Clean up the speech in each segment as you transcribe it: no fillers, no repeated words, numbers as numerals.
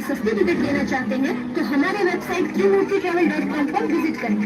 सस्ती टिकट लेना चाहते हैं तो हमारे वेबसाइट त्रिमूर्तिtravel.com पर विजिट करें।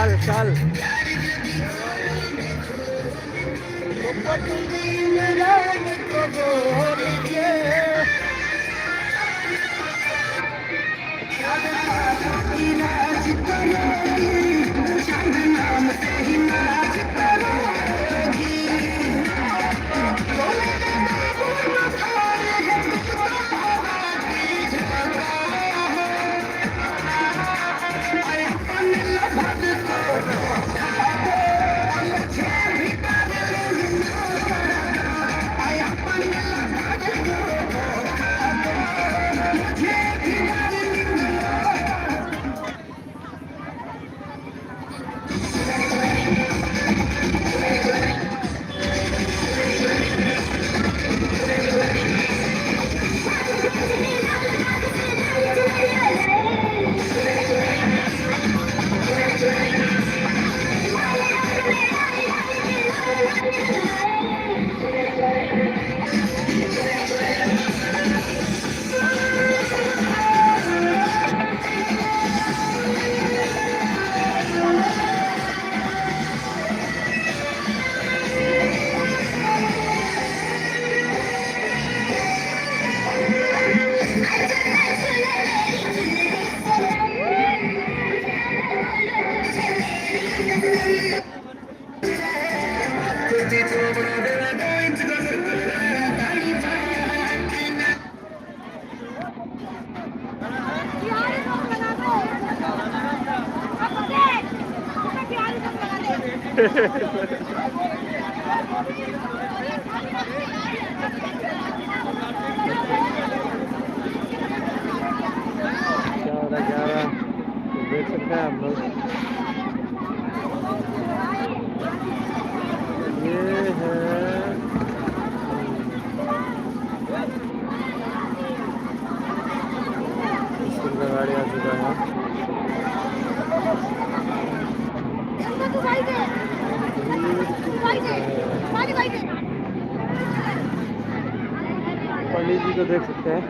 हाल चाल देख सकते हैं आप लोग। ये है स्कूल का गाड़ी आ चुका है। पंडित जी को देख सकते हैं।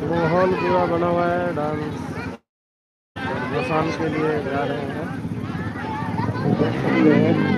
माहौल पूरा बना हुआ है डांस मसान के लिए जा रहे हैं देख सकते हैं।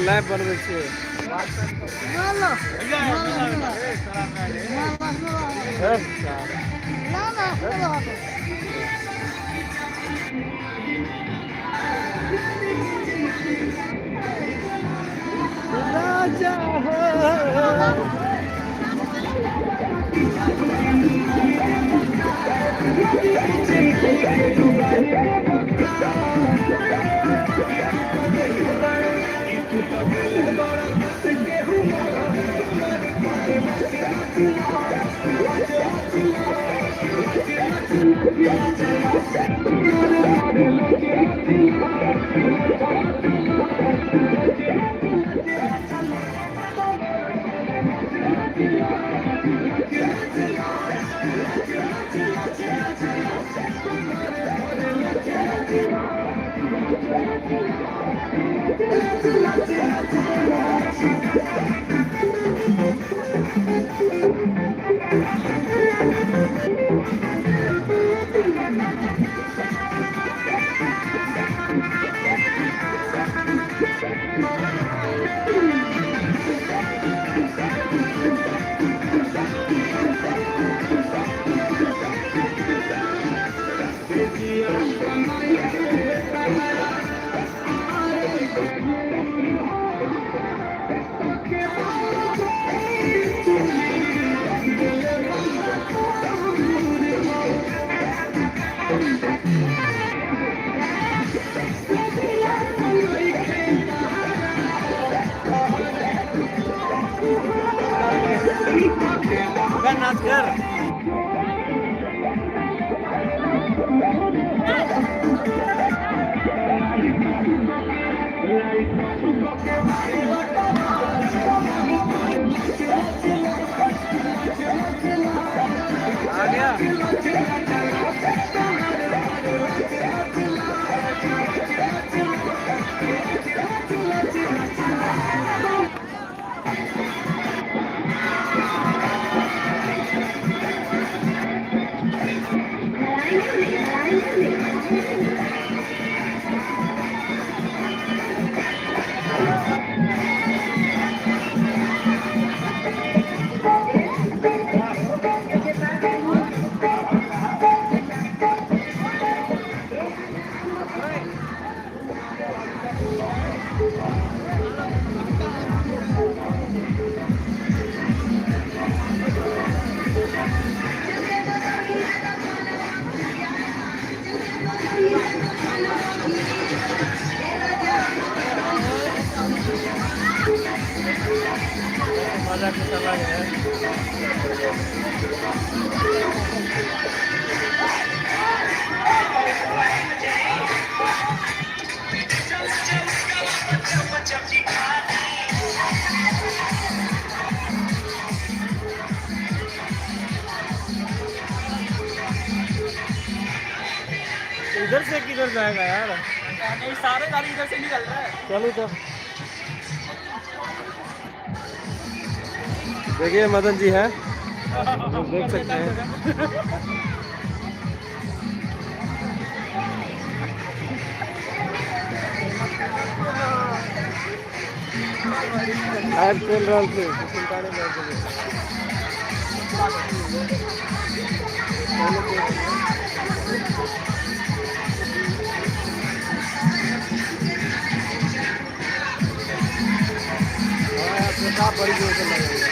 लाइव बनबै छियै आ गया मजा कुछ अलग है। इधर से किधर जाएगा यार? नहीं, सारे गाड़ी इधर से निकल रहा है। चलो तो देखिए मदन जी है, देख सकते हैं। आज चल रहा है सुल्तान बड़ी जोर से लगेगा।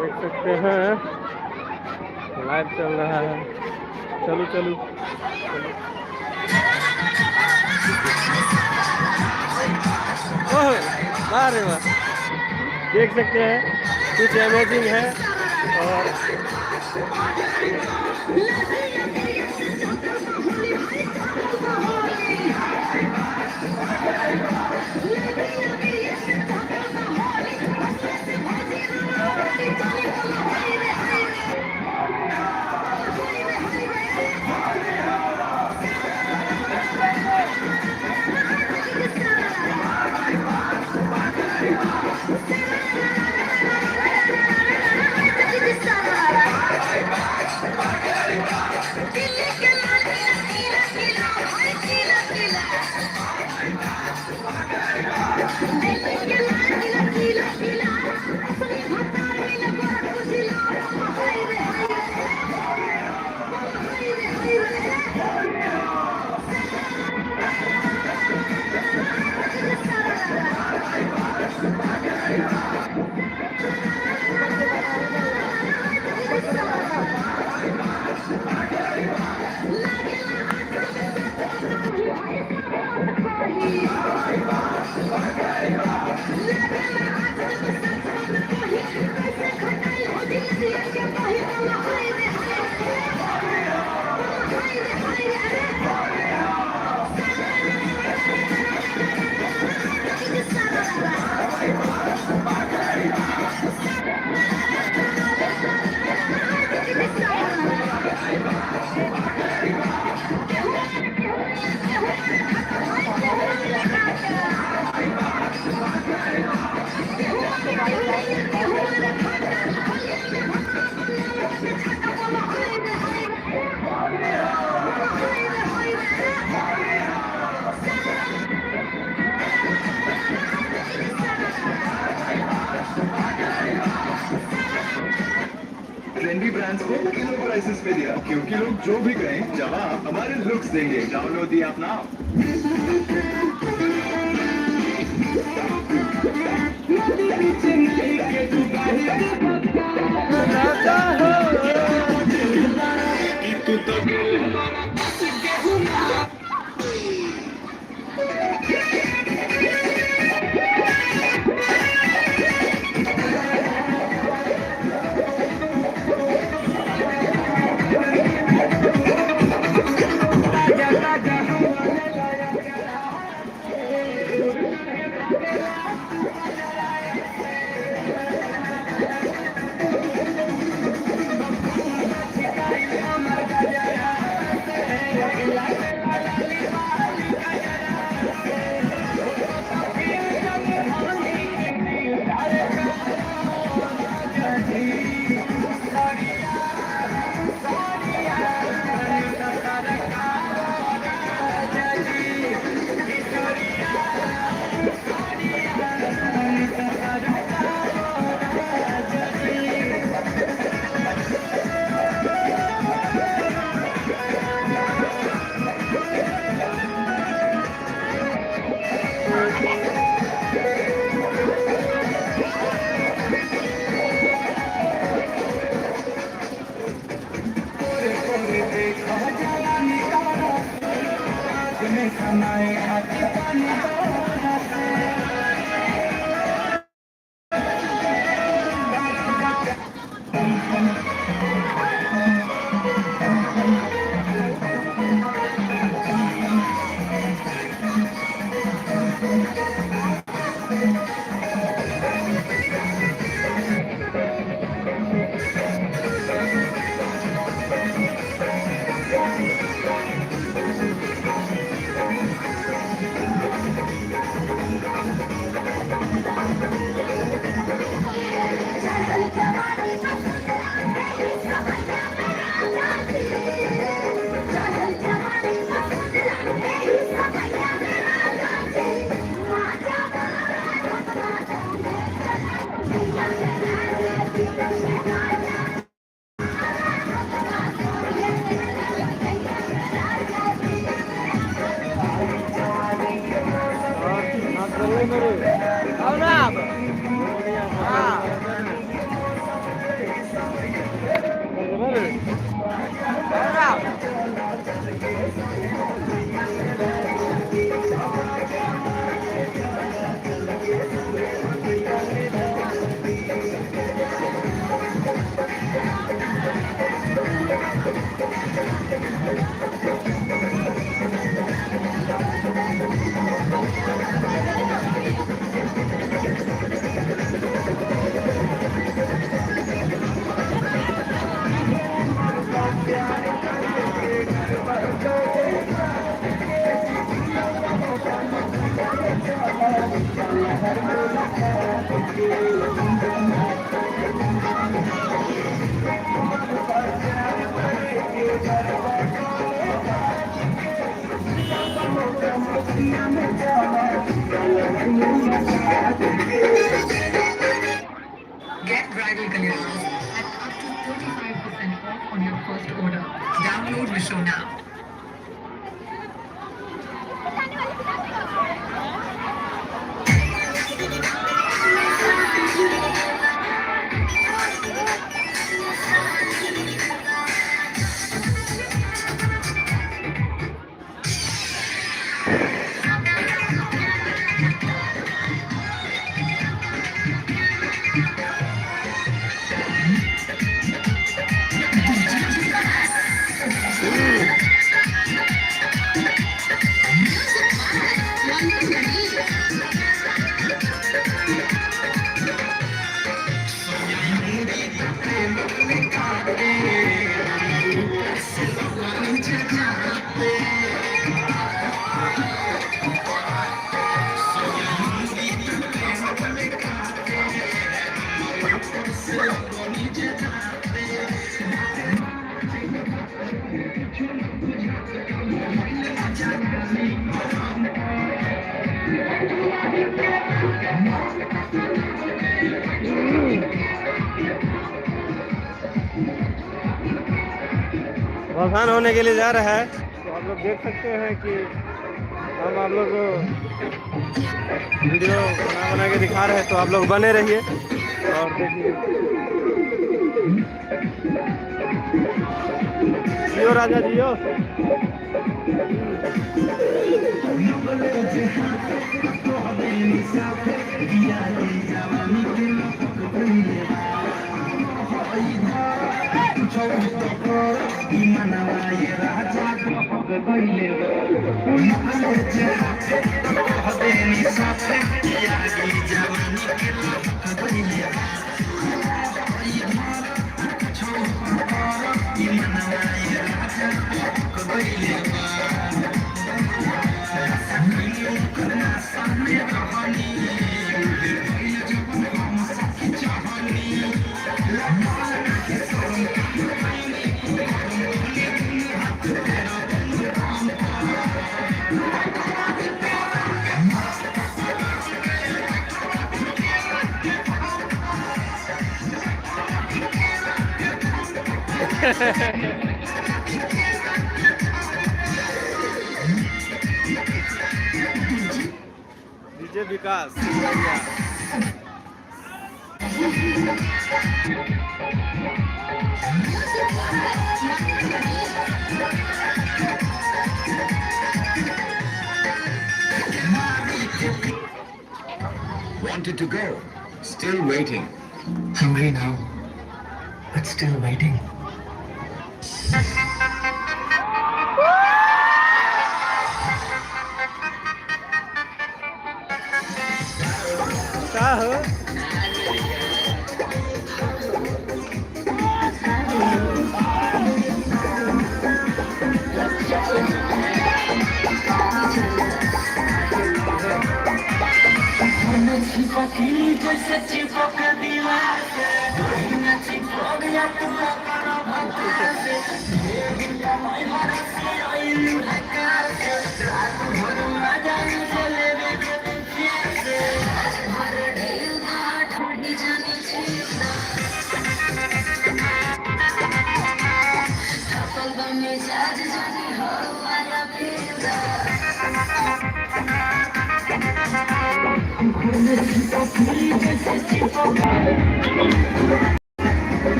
देख सकते हैं लाइव चल रहा है। चलो चलो अरे वाह, देख सकते हैं कुछ अमेजिंग है। और ट्रेंडी ब्रांड्स को किलो प्राइसेस पे दिया, क्योंकि लोग जो भी कहें जवाब हमारे लुक्स देंगे। डाउनलोड दी आप now. Get bridal Kalyanas at up to 35% off on your first order. Download Misho now. अवसान होने के लिए जा रहा है। तो आप लोग देख सकते हैं कि हम आप लोग को वीडियो बना के दिखा रहे हैं, तो आप लोग बने रहिए और देखिए। जियो राजा जियो। DJ Vikas. Wanted to go. Still waiting. Hungry now, but still waiting. क्या हो?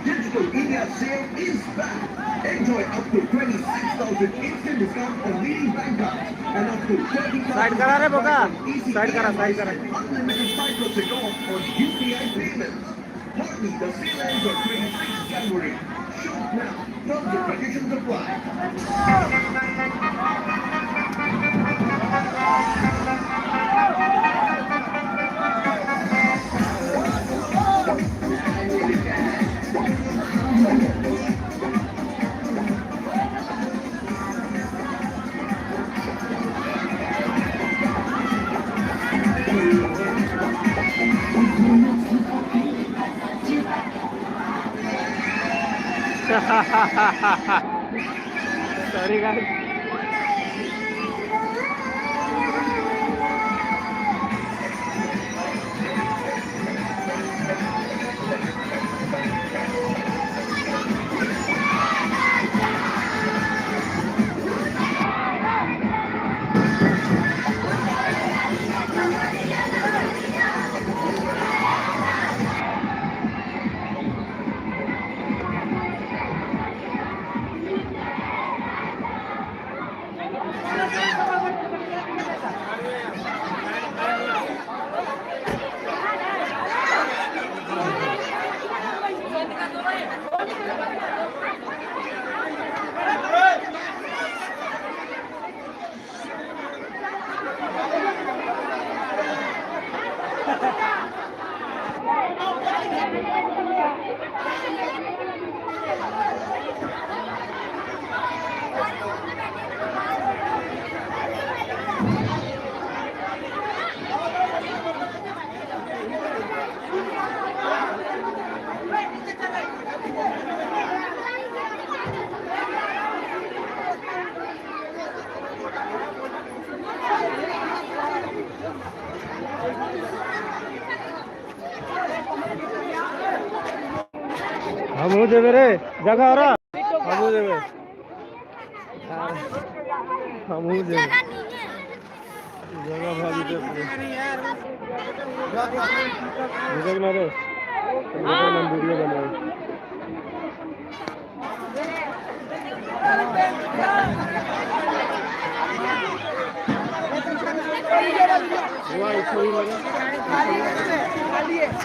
Digital India sale is back. Enjoy up to 26,000 instant discount on leading bank cards and up to 30,000 side करा रे बोका, साइड करा। unlimited 5% off on UPI payments. Hardly the sale ends on 26th January. Shop now. Terms and conditions apply. Sorry guys. हमू देवे रे जगह हो रहा हमू देवे हमू देवे जगह भाभी दे ना रे हम वीडियो बनाए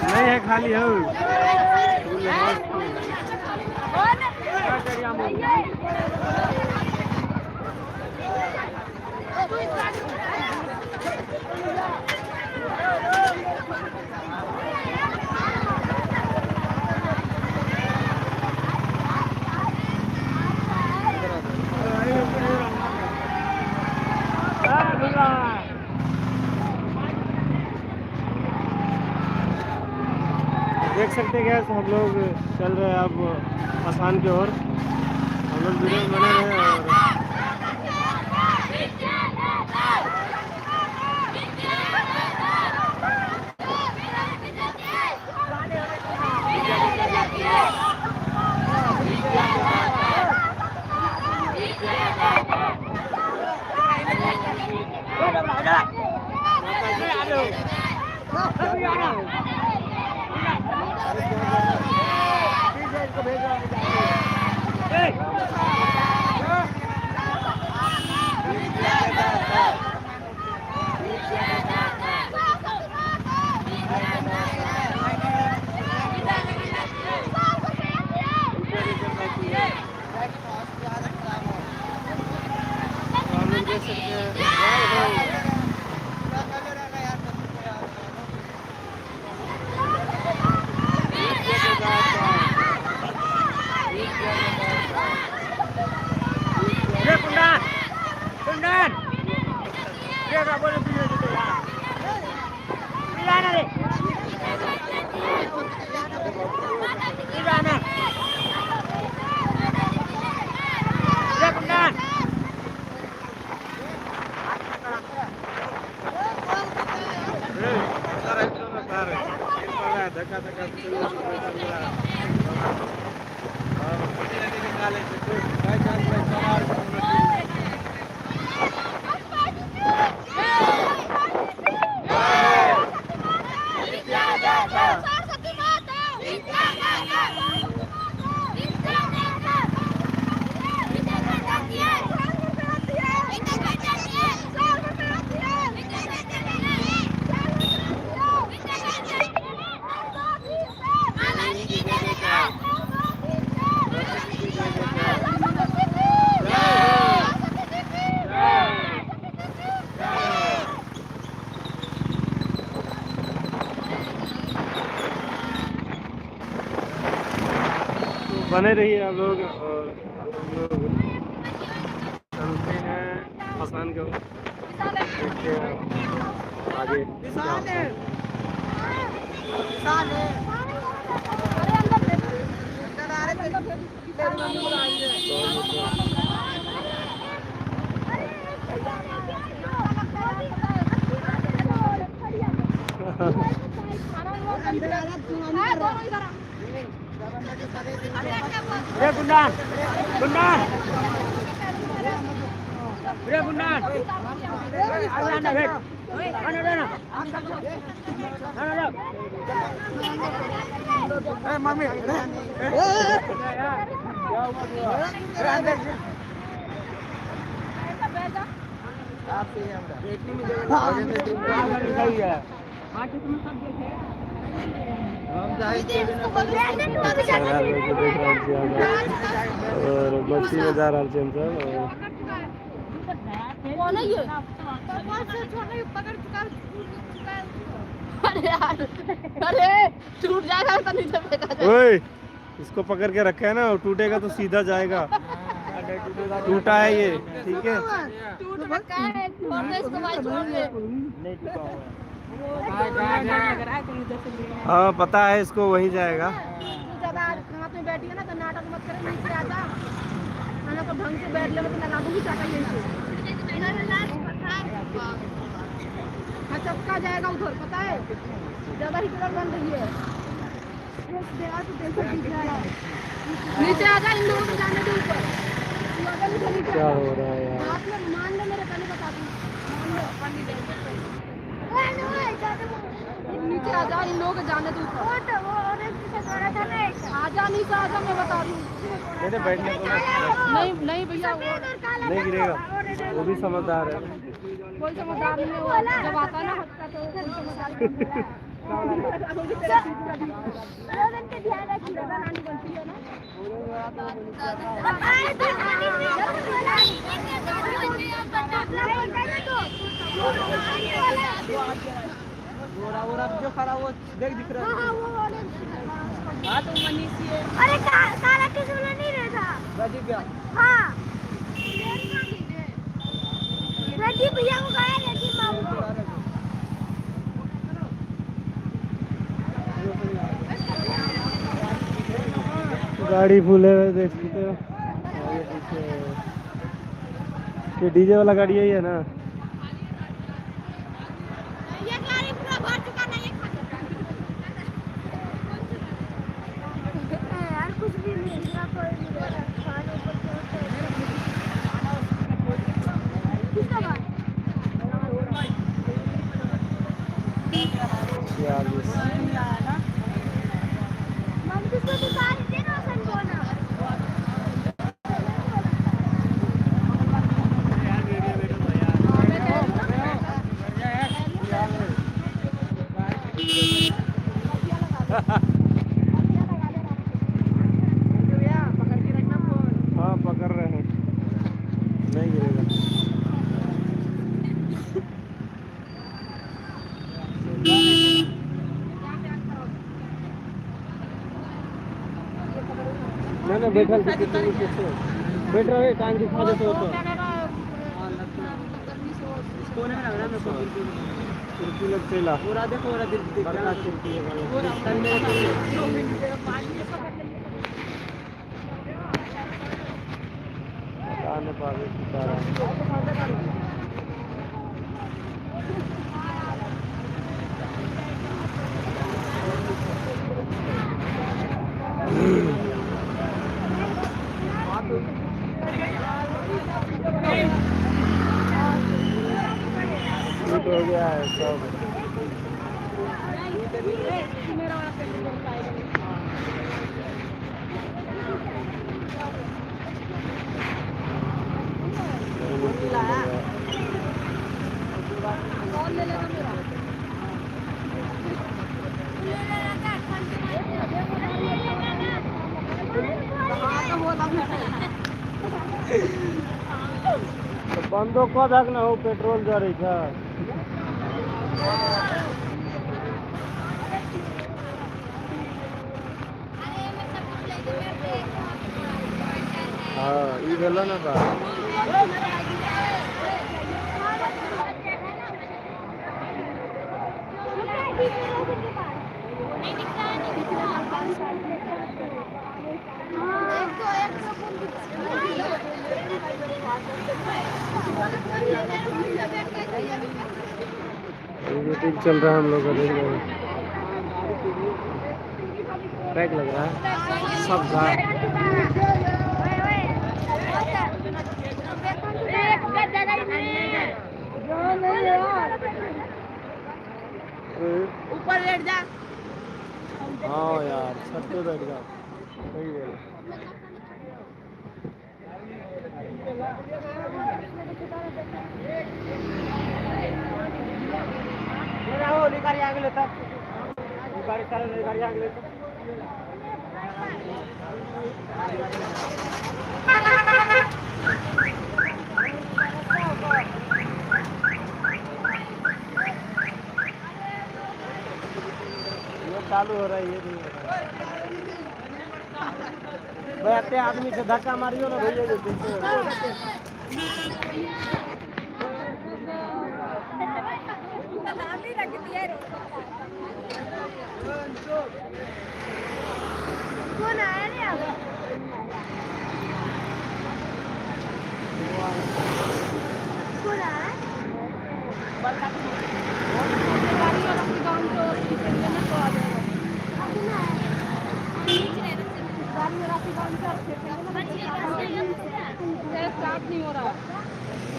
नहीं है खाली है देख सकते हैं गैस हम लोग चल रहे हैं अब आसान की ओर हम लोग वीडियो बना रहे हैं और बने रहिए आप लोग और हम लोग चलते हैं आसान के देखते हैं आगे क्या होता है। Bre Bundan, Bundan, Bre Bundan, Aranda Bre, Aranda, Aranda, Mami, और मच्छी बाजार आ रहे टूट जाएगा तो नीचे फेंका जाएगा। ओए इसको पकड़ के रखा है ना, टूटेगा तो सीधा जाएगा। टूटा है ये, ठीक है। टूट रखा है, इसको भाई छोड़ दे। हाँ पता है इसको, वहीं जाएगा। ज्यादा हाथ में बैठी है ना तो नाटक मत करे, नीचे आजा। खाना को ढंग से बैठ ले तो लगा दूंगी चाटा यहीं से। हाँ चपका जाएगा उधर, पता है ज्यादा हिटलर बन रही है। नीचे आ जा, इन लोगों को जाने दो ऊपर। क्या हो रहा है यार? आप लोग मान लो, मेरे पहले बता दूं। नीचे आ जा, इन लोगों को जाने दो ऊपर। आ जा, नीचे आ जा, मैं बता दूं। मेरे बैठने को नहीं नहीं भैया, वो नहीं गिरेगा, वो भी समझदार है। कोई समझदार नहीं है, वो जब आता है ना हटका तो कोई समझदार नहीं है। जो खड़ा वो देख दिख रहा है। हाँ तो मनीषी है। अरे काला किस वाला नहीं रहता? राजीव क्या? हाँ। राजीव भैया को कहा राजीव बाबू को। गाड़ी फुल है, देख सकते हो आगे पीछे। ये डीजे वाला गाड़ी यही है ना? ये गाड़ी पूरा भर चुका ना, ये यार कुछ भी नहीं ना, कोई नहीं खाने को यार मन किसको दुकान दे ना सन बोना। हाँ पकड़ रहे हैं, नहीं गिरेगा। नहीं बैठल थे, बैठ रहे टांग दिखा देते हो तो कोने में लग रहा है मेरे को बिल्कुल। खिड़की लग चला पूरा देखो, पूरा दिख रहा बड़का है। खिड़की है पूरा ठंडे आने पावे सितारा। शूट हो गया है सब। तो बंदो कब हक ना हो, पेट्रोल जरी था। हाँ ये भेलो ना बा। मीटिंग चल रहा है हम लोग का, देख रहे हैं पैक लग रहा है सब का। ऊपर बैठ जा। हाँ यार छत पे बैठ जाओ, सही है। गाड़ी आगे लेता, गाड़ी चल, गाड़ी आगे लेता। ये चालू हो रहा है, ये नहीं हो रहा है। भाई अपने आदमी से धक्का मारियो ना भैया, जो पीछे कौन आया नहीं आया? कौन आया? गाड़ी वाला की काम तो लेने को आ जाएगा। कौन आया? स्टार्ट नहीं हो रहा।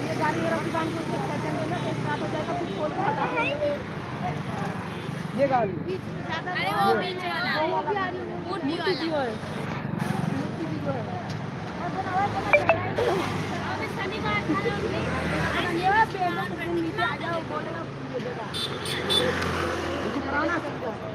ये गाड़ी मेरा दुकान को सेकंड में ना स्टार्ट हो जाएगा, फिर खोल के हटा देंगे। ये गाड़ी अरे वो बीच वाला वो भी आ रही है, मूर्ति मूर्ति जी वाला है, मूर्ति जी जो है। अबे शनिवार था ना अरे ये पेड़ों के नीचे आ जाओ, बोलेगा ये देगा। मुझे कराना सकता है।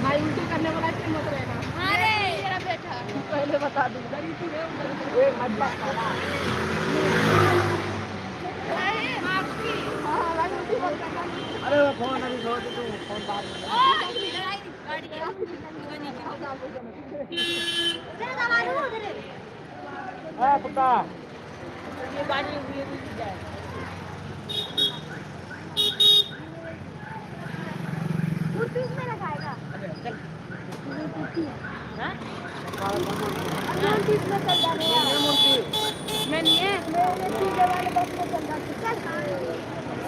भाई उल्टी करने वाला क्यों मत रहना। अरे मेरा बेटा पहले बता दूं डरी थी रे ए मत बात हां भाई उल्टी मत करना। अरे वो फोन अभी छोड़ दे, तू फोन बाद में गाड़ी के हां पक्का ये गाड़ी ये जाए मूर्ति में लगाएगा हां मूर्ति में चल जाने मैं नहीं है मेरे सीधे वाले बस में चल जाते चल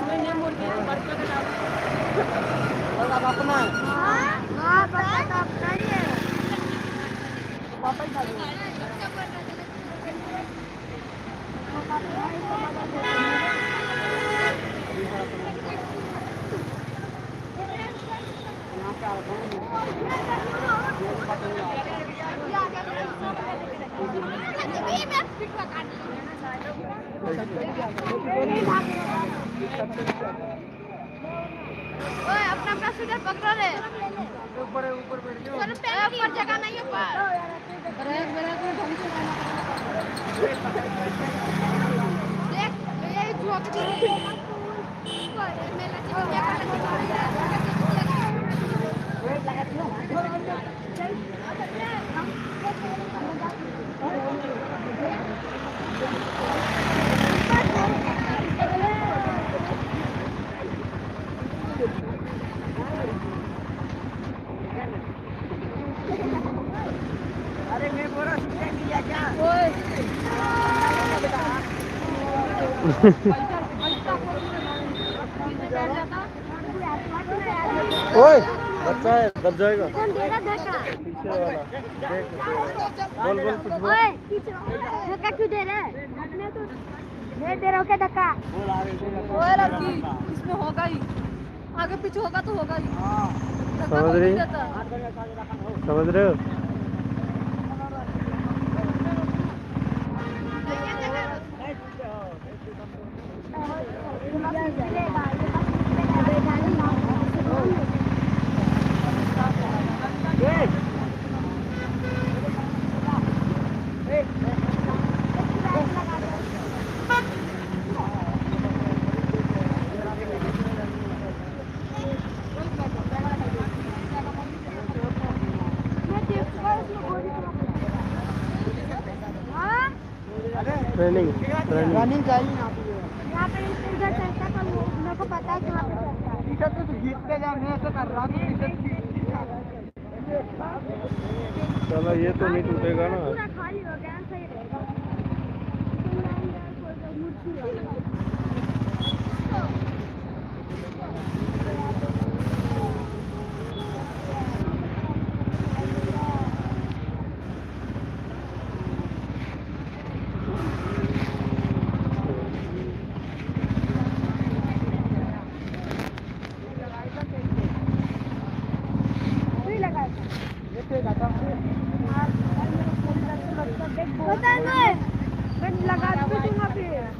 मैं नहीं मूर्ति पर पर के डाल। और अब अपना हां बस अपना ही है पापा ही डाल। यहां पे आ रहा ओए अपना अपना स्वेटर पकड़ो रे ऊपर ऊपर बैठ जाओ चलो पैर ऊपर जगह नहीं है पर ब्रेक ब्रेक में ढंग से करना देख ये झोंक दी मैं लगी क्या अरे मैं बोरा सीधे किया क्या ओए ओए बच्चा है दब जाएगा। कौन दे रहा धक्का पीछे वाला देख बोल बोल कुछ बोल। ओए धक्का क्यों दे रहा है मैं दे रहा हूं क्या धक्का ओए लड़की इसमें होगा ही, आगे पीछे होगा तो होगा ही। धक्का समझ कौन रही? देता? समझ रहे हो? ट्रेनिंग रनिंग चाहिए यहाँ पे यहाँ पे इधर चलता तो मेरे को पता है कि वहाँ पे चलता है टी-शर्ट तो जीतते जा मैं ऐसा कर रहा हूँ चलो ये तो नहीं टूटेगा ना। पूरा खाली हो गया सही रहेगा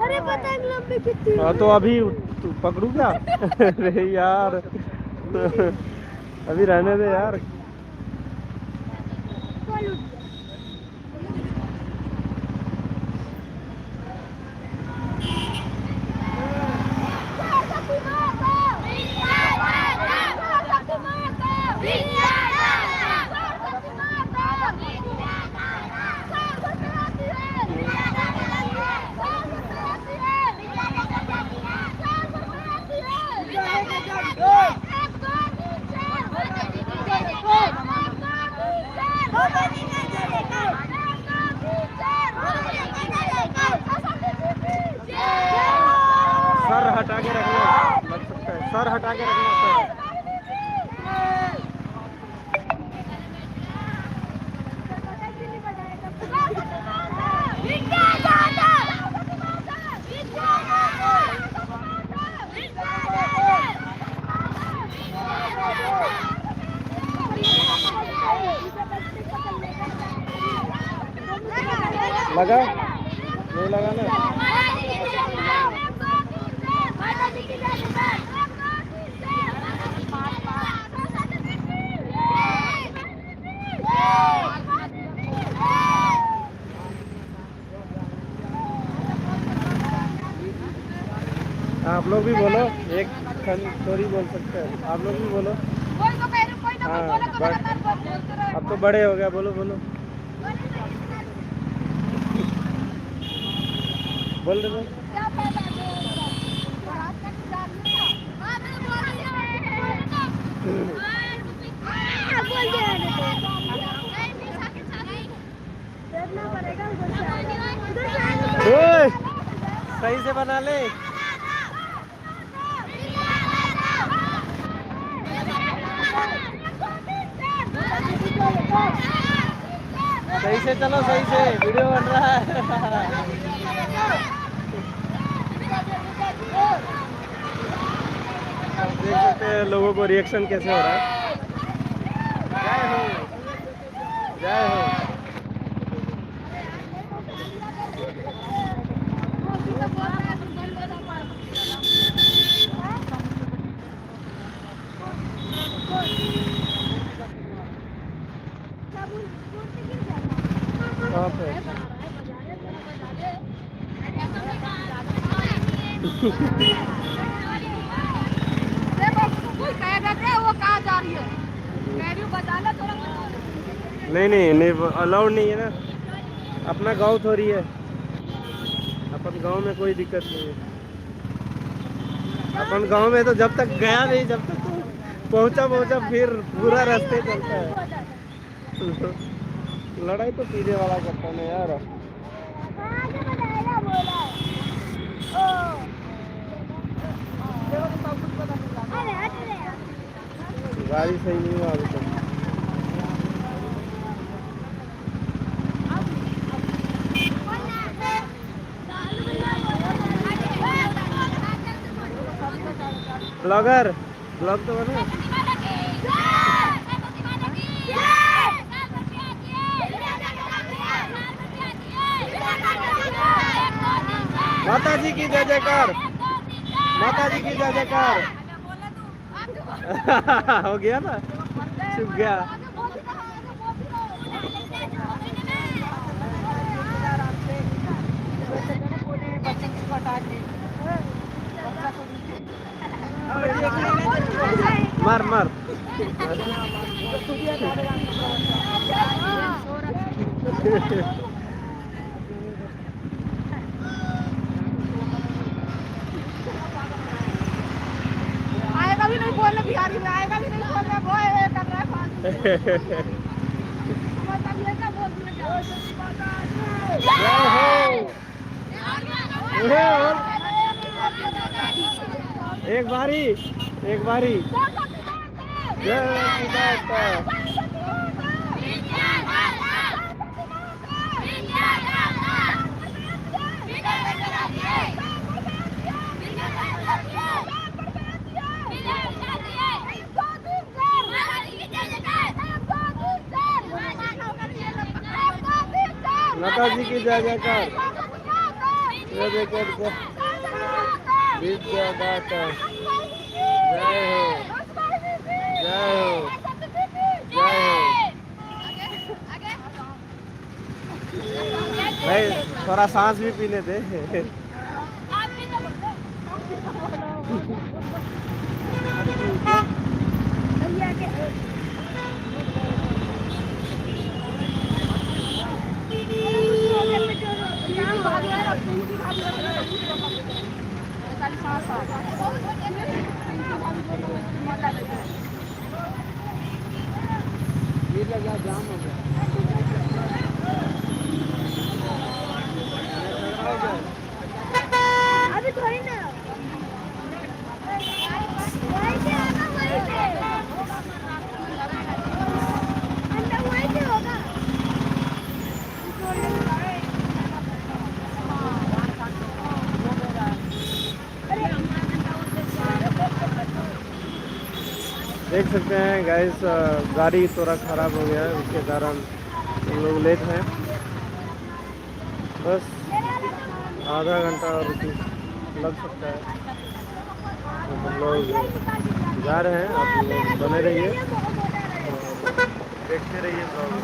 अरे पतंग लंबी कितनी हाँ तो अभी पकड़ू क्या? अरे यार अभी रहने दे यार। सर हटा के रखना लग सकता है, सर हटा के रखना सर। लगा नहीं लगा ना। आप लोग भी बोलो, एक स्टोरी बोल सकते हैं, आप लोग भी बोलो। हाँ अब तो बड़े हो गया, बोलो बोलो बोल रहे ओए, सही से बना ले। सही से चलो, सही से वीडियो बन रहा है। देख सकते हैं लोगों को रिएक्शन कैसे हो रहा है। जय हो, जय हो। कहाँ पे? वो कहाँ जा रही है? नहीं अलाउड नहीं है ना, अपना गांव थोड़ी है, अपन गांव में कोई दिक्कत नहीं है। अपन गांव में तो जब तक गया नहीं, जब तक तो पहुंचा फिर पूरा रास्ते चलता है। लड़ाई तो पीने वाला करता है यार। गाड़ी सही नहीं हुआ अभी तक। ब्लॉगर ब्लॉग तो बना। माता जी की जय जयकार, माता जी की जय जयकार। हो गया ना, चुप गया। मार मार आएगा भी नहीं बोलने, बिहारी में आएगा भी नहीं बोलने, वो ये कर रहा है फालतू। मतलब ये क्या बोल दिया? एक बारी जय माता। माता जी की जय जयकार, जय जयकार, विद्यादाता, जय हो, जय हो, जय हो। भाई थोड़ा सांस भी पीने दे। जाम हो गया। अभी थोड़ी ना वहीं से आना, वहीं से अंदर वहीं से होगा। देख सकते हैं गाइस, गाड़ी थोड़ा ख़राब हो गया है, उसके कारण हम लोग लेट हैं। बस आधा घंटा और लग सकता है। तो हम लोग जा रहे हैं, आप लोग बने रहिए, देखते रहिए ब्लॉग।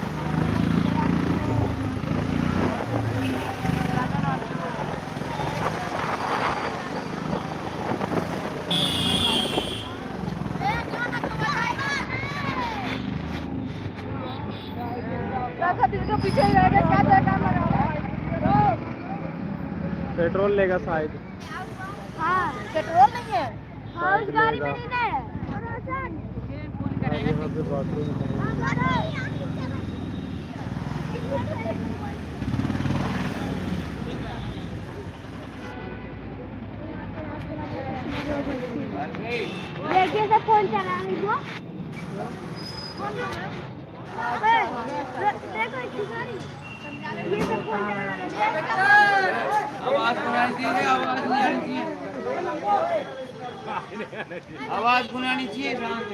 पीछे रह गए, क्या काम लगा। पेट्रोल लेगा शायद। हाँ पेट्रोल नहीं है। हाँ उस गाड़ी में नहीं है। आज यहाँ पे बाथरूम है। देखिए से फोन चला रही हो। देखो इसकी गाड़ी। ये सब फोन चला रही है। आवाज बनानी चाहिए, आवाज नहीं आनी चाहिए, आवाज बनानी चाहिए शांत।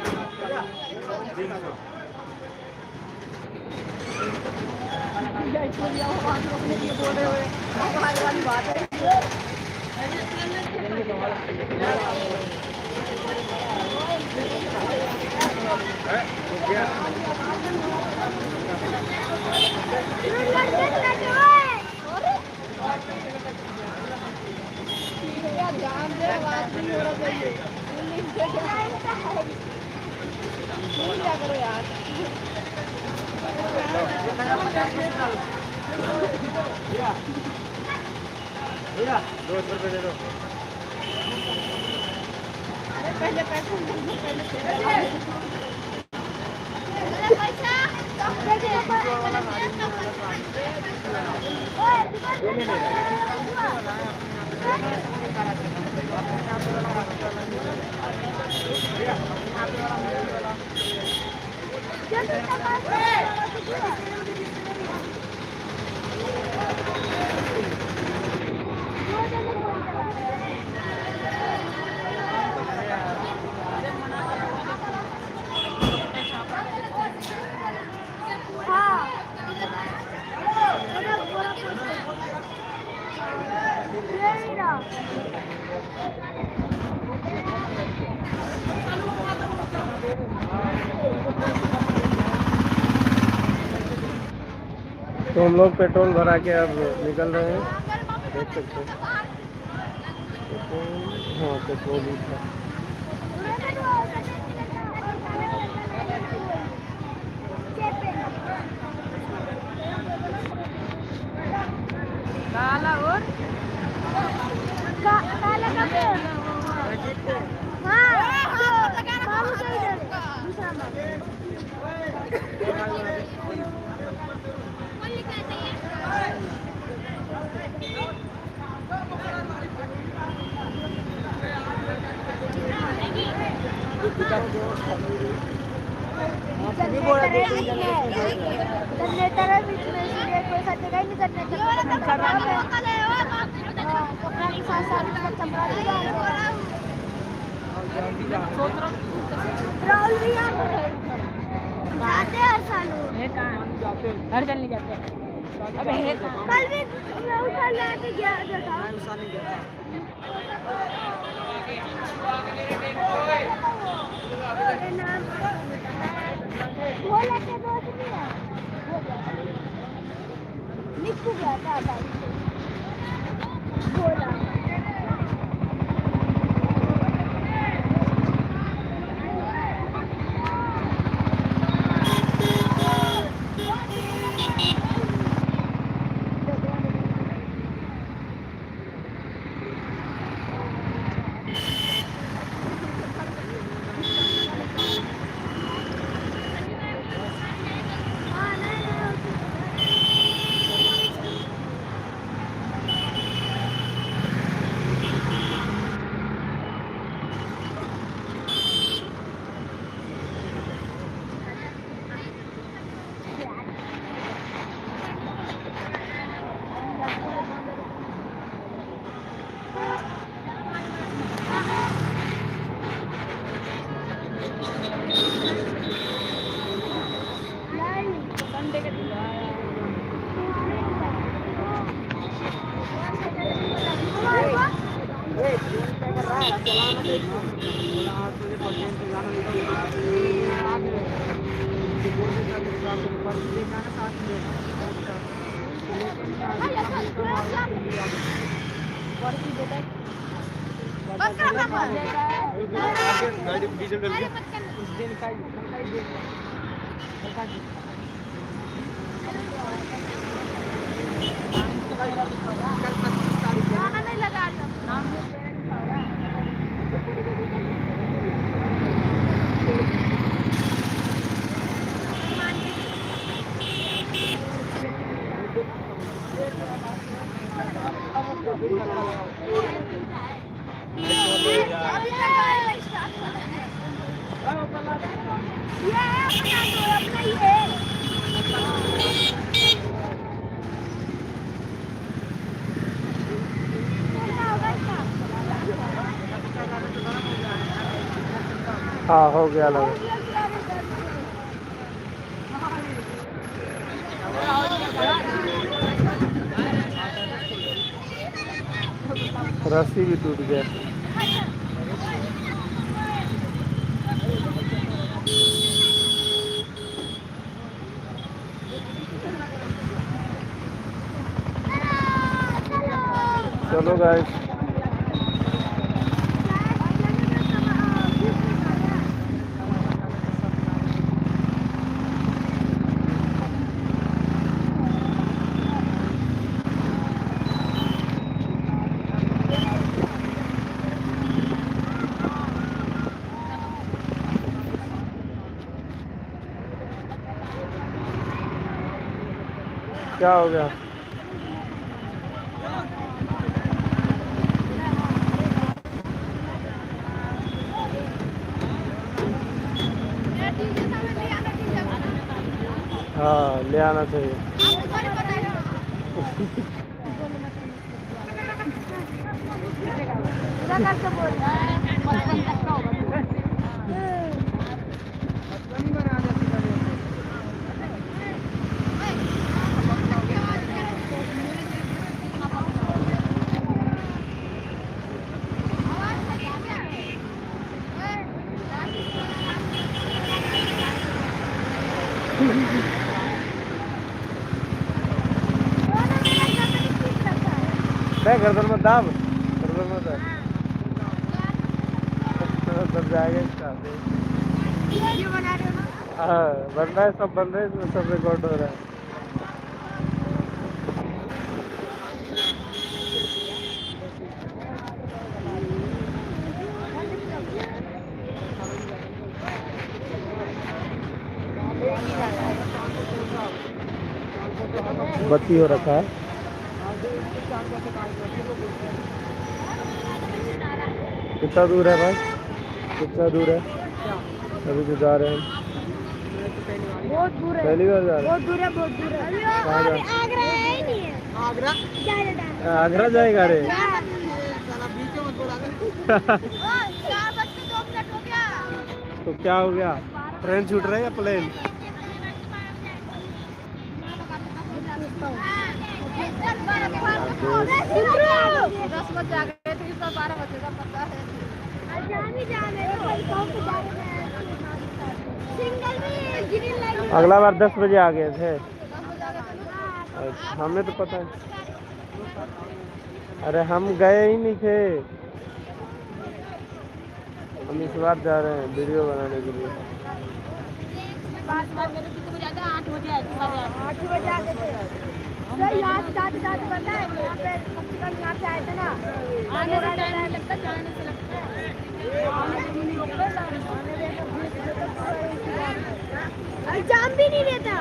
बोले हुए वाली बात है। ध्यान दे, आवाज नहीं होना चाहिए। क्या करो यार। ₹2 दे दो। पहले पैसे तो हम लोग पेट्रोल भरा के अब निकल रहे हैं, देख सकते हैं। हाँ पेट्रोल ही था। काला और काला कपड़े। हाँ मामू का इधर दूसरा मामू। जनरेटर है बीच में, इसलिए कोई सटेगा ही नहीं। जनरेटर कपड़ा के साथ साथ इसका चमड़ा भी डाल दो। राहुल भी यहाँ पर है। जाते हैं हर साल वो। हर साल नहीं जाते। अबे कल भी मैं उस साल जाके गया था। भोला के दोस्त भी है। निक्कू गया था भोला। गाड़ी में डीजल डल गया। नहीं लगा हाँ हो गया लगा। रस्सी भी टूट गया। चलो गाइस, क्या हो गया? हाँ ले आना चाहिए। गर्दन में दाब, गर्दन में दाब, सब जाएगा इसका। हाँ बन रहा है, सब बन रहे हैं, सब रिकॉर्ड हो रहा है। बत्ती हो रखा है। कितना दूर है भाई? कितना दूर है? अभी तो जा रहे हैं। बहुत दूर है। पहली बार जा रहे हैं? बहुत दूर है, बहुत दूर है। कहाँ जा? आगरा है ही नहीं है। आगरा आगरा जाएगा रे? 4:02 हो गया। तो क्या हो गया? ट्रेन छूट रहा है या प्लेन? 10 बजे आ गए थे, इस बार 12 बजेगा पता है। अगला बार 10 बजे आ गए थे। अच्छा, हमें तो पता है। अरे हम गए ही नहीं थे, हम इस बार जा रहे हैं वीडियो बनाने के लिए। 8 बजे आए थे। 8 बजे आ गए थे। सर यहाँ से जाते पता है, यहाँ पे कम से कम यहाँ से आए थे ना, आने से टाइम लगता है, जाने से लगता है। जाम भी नहीं रहता।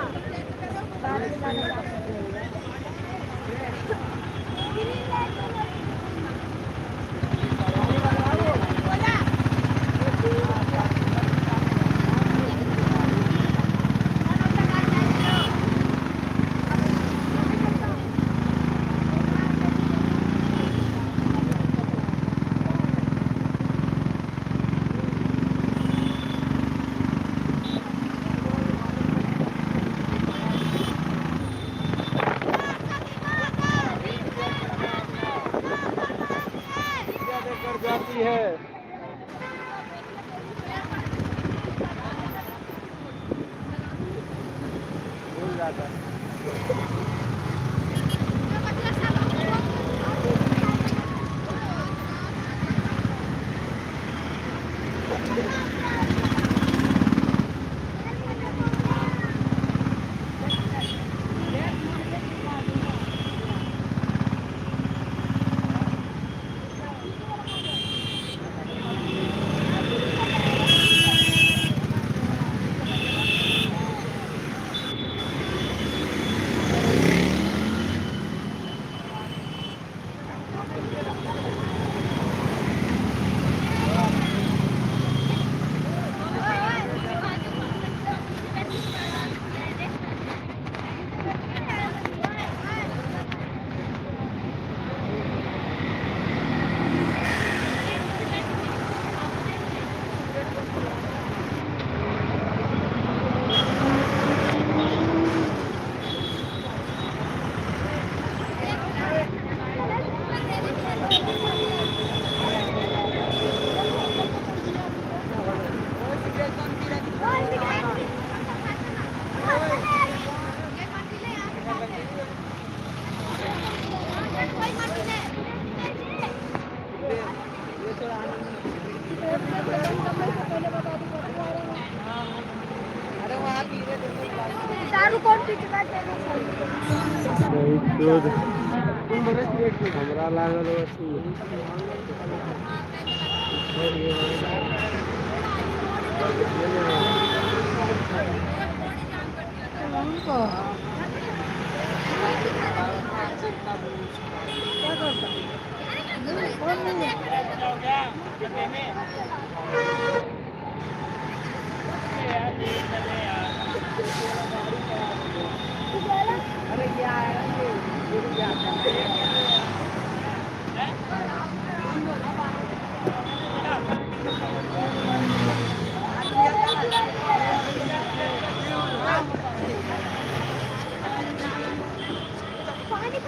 जाता है। दारू कौन पीते हैं? दूध हमरा लागल अथी अरे क्या है पानी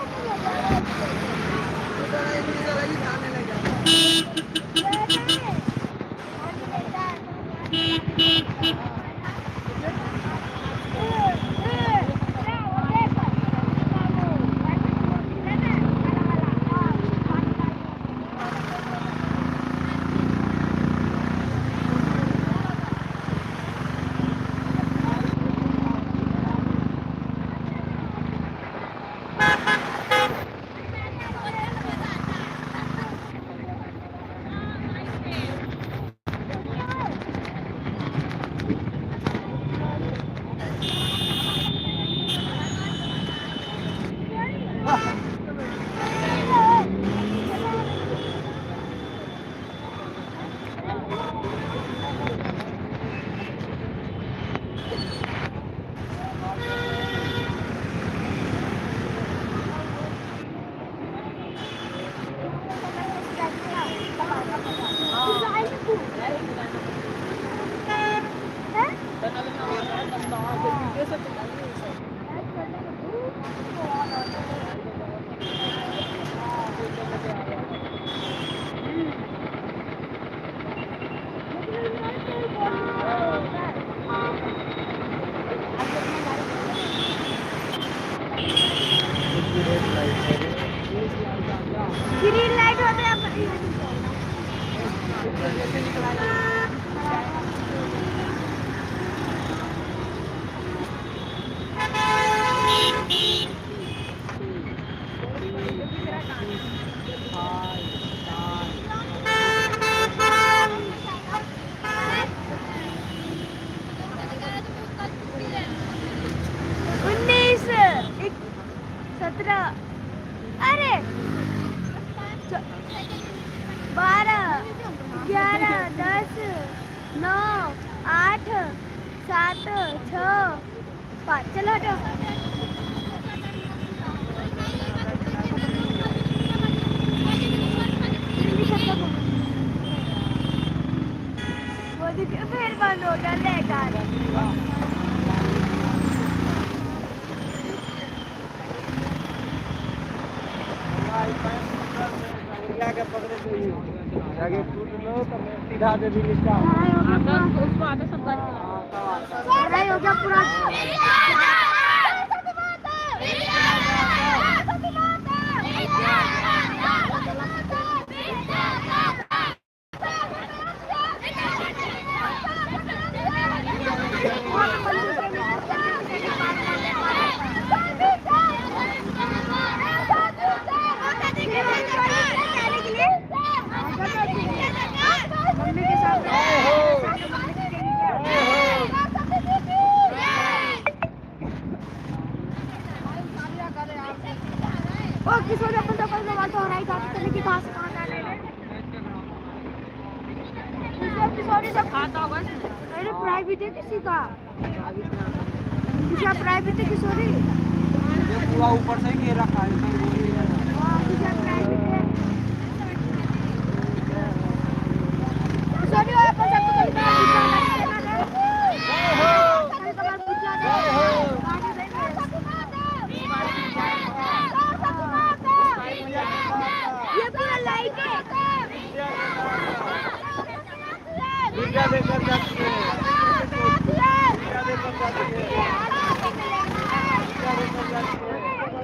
कहाँ लगा? ग्रीन लाइट होते हैं उन्नीस 17 अरे 12 11 10 9 8 7 6 5 चलो हटो वो देखिए फिर बंद हो गया लेकर के पकड़े जाके टूट लो तो मैं सीधा दे दी लिखा उसको आधा सब लड़ाई हो गया पूरा मम्मी के साथ ओ किशोर अपन तो कल बात हो रहा है जाते कि कहां से कहां जाने हैं किशोर सब खाता होगा अरे प्राइवेट है किसी का किसी प्राइवेट है किशोरी ये पूरा ऊपर से घेर रखा है हां किसी प्राइवेट है किशोरी और अपन सब तो ये पूरा लाइट है विद्या देकर जाती है विद्या देकर जाती है विद्या देकर जाती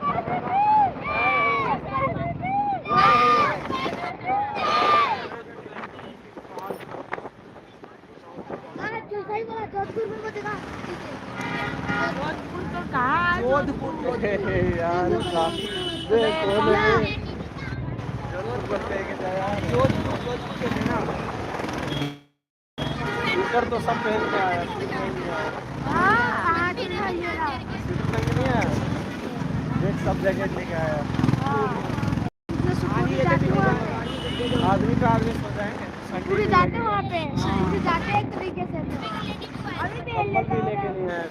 सही बोला जोधपुर में बतेगा जोधपुर तो कहाँ है जोधपुर यार जरूर बोलते हैं कि यार जोधपुर के थे ना इधर तो सब पहन के आया हाँ आज नहीं है नहीं है देख सब जगह लेके आया आदमी पे आदमी सो जाएंगे पूरी जाते हैं वहाँ पे पूरी जाते हैं एक तरीके से अभी भी लेके नहीं आया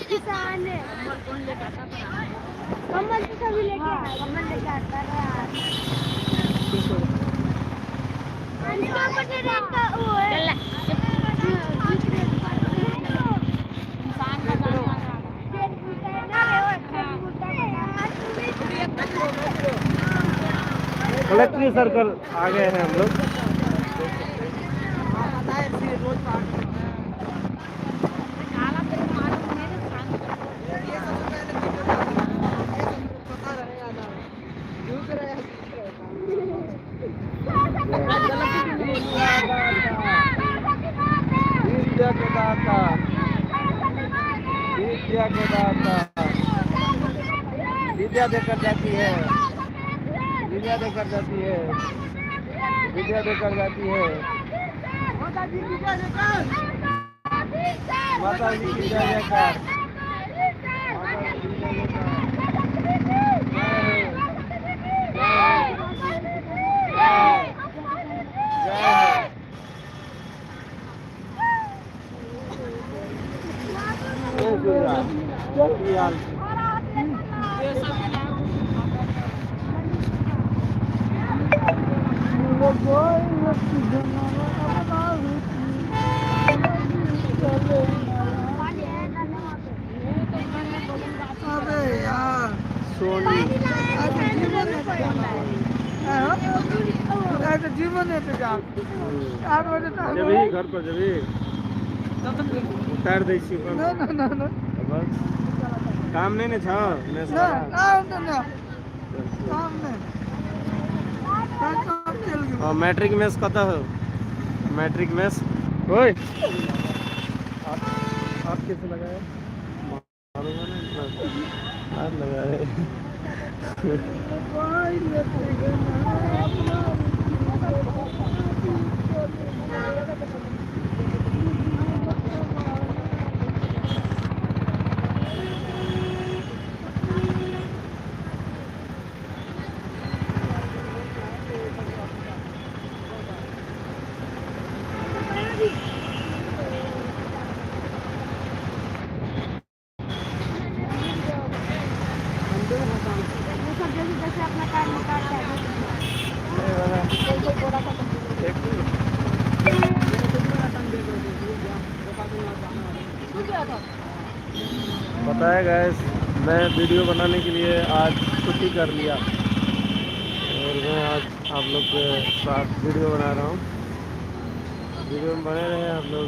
किसान है कमल तो सभी लेके आए कमल लेके आता है यार क्या पता रहता वो है कलेक्ट्री सर्कल आ गए हैं हम लोग। विद्या के दाता विद्या के दाता विद्या देकर जाती है विद्या देकर जाती है विद्या देकर जाती है माता जी की जय जयकार माता जी की जय जयकार माता जी की जय जय अबे यार सोनी जीवन है तो जाओ 4 बजे जब ही घर पर जब ही उतार दै छी ना ना ना ना बस काम नहीं ने छ ने ना सारा ना ना काम नहीं काम चल गया और मैट्रिक मेस कत हो मैट्रिक मेस ओए आप कैसे लगाए मालूम है ना हाथ लगा रहे जैसे अपना काम निकालता है पता है गैस मैं वीडियो बनाने के लिए आज छुट्टी कर लिया और मैं आज आप लोग के साथ वीडियो बना रहा हूँ। वीडियो में बने रहे आप लोग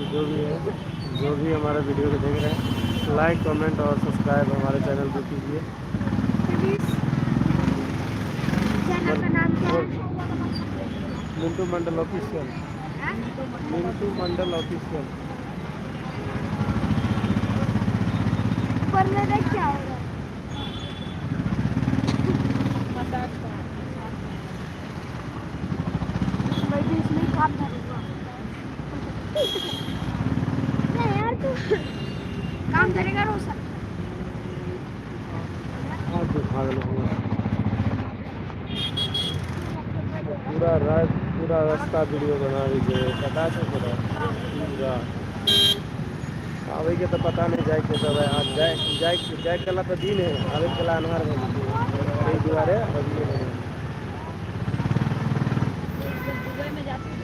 जो भी हमारा वीडियो को देख रहे हैं लाइक कमेंट और सब्सक्राइब हमारे चैनल को कीजिए। इस चैनल का नाम क्या है? मिंटू मंडल ऑफिशियल। हाँ? मिंटू मंडल ऑफिशियल। ऊपर में देख क्या हो रहा है? मैं भी इसमें काम करूँगा। नहीं यार तू काम करेगा रोज। आज तो भाग लूँगा। पूरा रास्ता वीडियो बना दीजिए, पता है पूरा पूरा। आवे के तो पता नहीं जाए के सब है। आज जाए कला तो दिन है, आवे कला अनहार में यही दुआरे अभी नहीं। दुबई में जाते हैं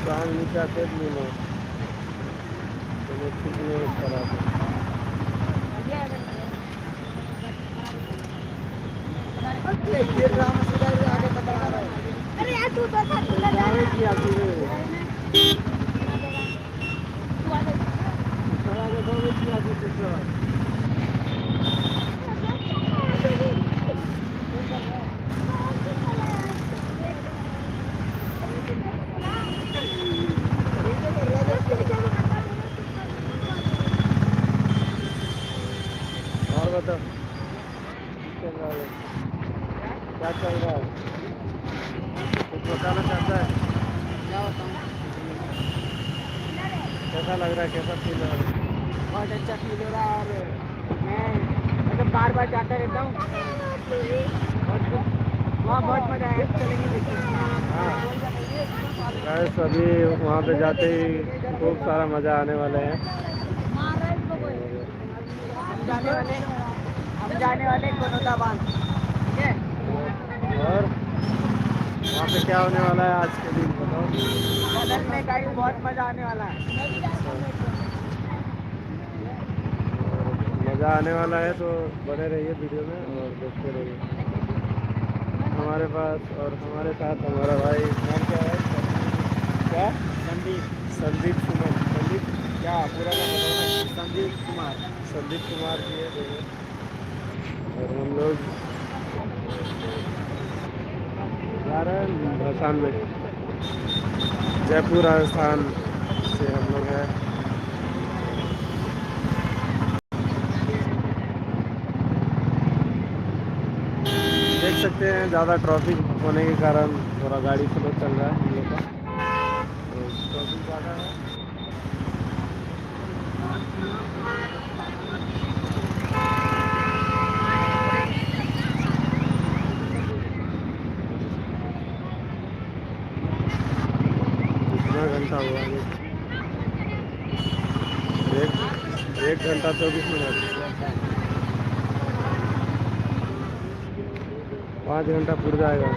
काम नीचा के नहीं लो तो मैं ठीक नहीं करा दो। अरे यार तू तो था तू लगा क्या किया तूने? किया तू और बता चल रहा है, क्या चल रहा है? कुछ बताना चाहता है? क्या बताऊँ? कैसा लग रहा है, कैसा फील हो रहा है? बहुत अच्छा फील हो रहा है और मैं मतलब बार बार जाता रहता हूँ। वहाँ बहुत मज़ा आया, चलेंगे देखिए। गाइस अभी वहाँ पे जाते ही खूब सारा मज़ा आने वाले हैं। हम जाने वाले कोनोदा बांध, ठीक है? और वहाँ पे क्या होने वाला है आज के दिन बताओ? बदलने का ही बहुत मज़ा आने वाला है। मज़ा आने वाला है तो बने रहिए वीडियो में और देखते रहिए। हमारे पास और हमारे साथ हमारा भाई नाम क्या है? क्या? संदीप सुमन। संदीप क्या पूरा नाम बताओ? संदीप कुमार जी है देखो। और हम लोग जा रहे हैं भसान में, जयपुर राजस्थान से हम लोग हैं। देख सकते हैं ज़्यादा ट्रैफिक होने के कारण थोड़ा गाड़ी स्लो चल रहा है हम लोग का, तो ट्रैफिक ज़्यादा है। कितना घंटा हुआ है? 1 घंटा 24 मिनट। 5 घंटा पूर जाएगा।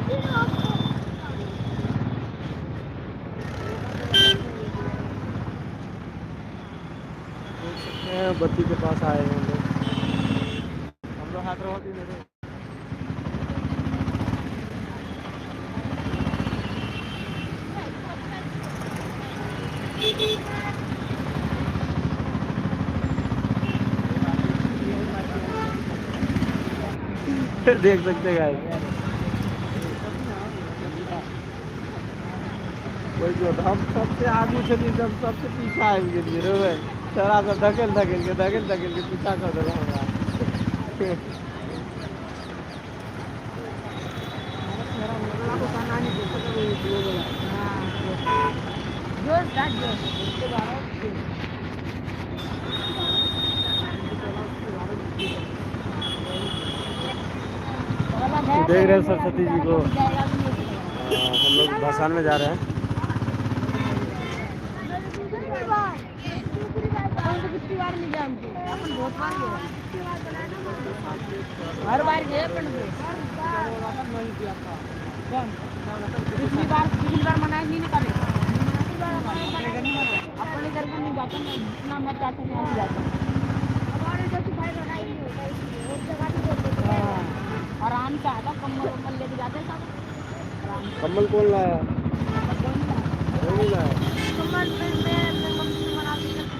देख सकते हैं बत्ती के पास आए हैं हम लोग हैदराबाद में। देख सकते हैं कोई जो हम सबसे आगे थे हम सबसे पीछे आए गेलिए रे थोड़ा सा धकेल के पीछा कर देगा हमरा। देख रहे हैं सरस्वती जी को। हम लोग भसान में जा रहे हैं। पिछली बार नहीं गया हमको, अपन बहुत बार गए, हर बार गए अपन को। पिछली बार मनाया नहीं करे, अपने घर को नहीं जाते, जितना मैं चाहता हूँ नहीं जाता। हमारे जो भाई लड़ाई नहीं होता इसलिए वो जगह भी बोलते थे। आराम से आता, कम्बल वम्बल लेके जाते सब आराम से। कम्बल कौन लाया? कोई नहीं लाया। कम्बल में मम्मी बनाती है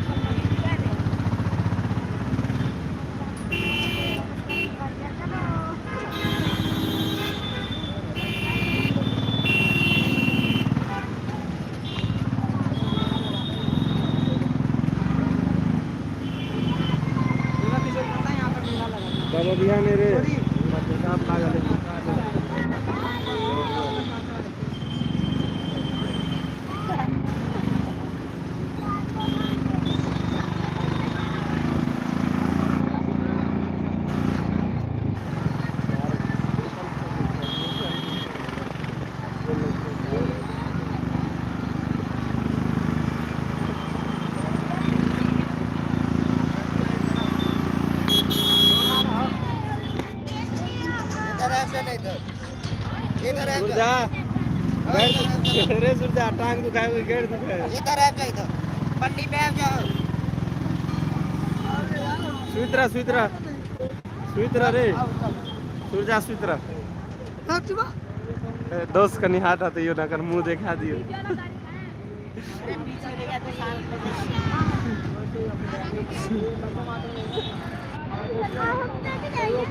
बाबा भैया मेरे आप पागल है। सुरजा अरे सुरजा टांग दुखाए हुए गेट दुखाए इधर आ जाओ, इधर पट्टी पे आ जाओ। सुइत्रा रे सुरजा सुइत्रा दोस्त कनी हाथ आते यो ना कर मुंह देखा दियो।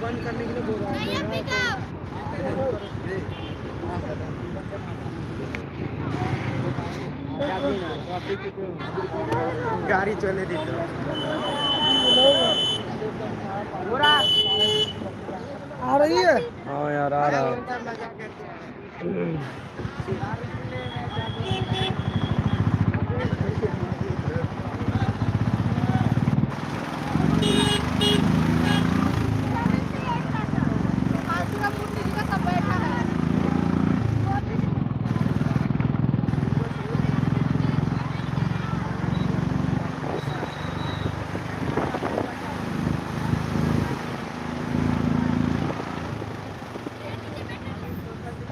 बंद करने के लिए बोल रहा गाड़ी चले दी तो आ रही है। हाँ यार आ रहा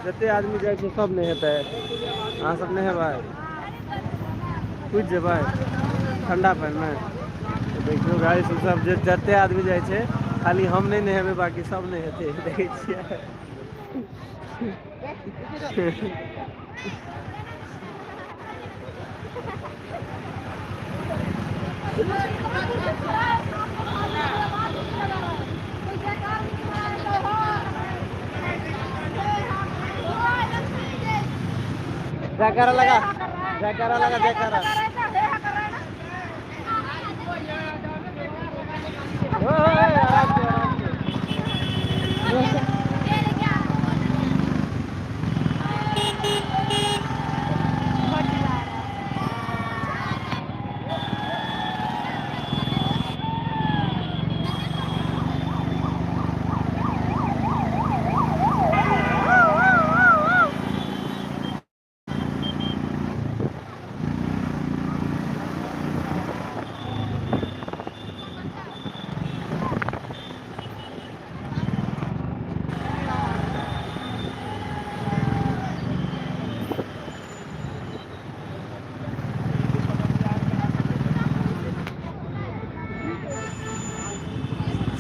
जते आदमी जाए छै सब नहीं हेतै, अहाँ सब नहीं हेबै, कुछ जेबै ठंडा पानि में। तो देखियो गाड़ी सब जते आदमी जाए छै, खाली हम नहीं नहेबै, बाकी सब नहीं हेतै, देखै छियै। जयकारा लगा जयकारा लगा जयकारा। आराम से आराम से।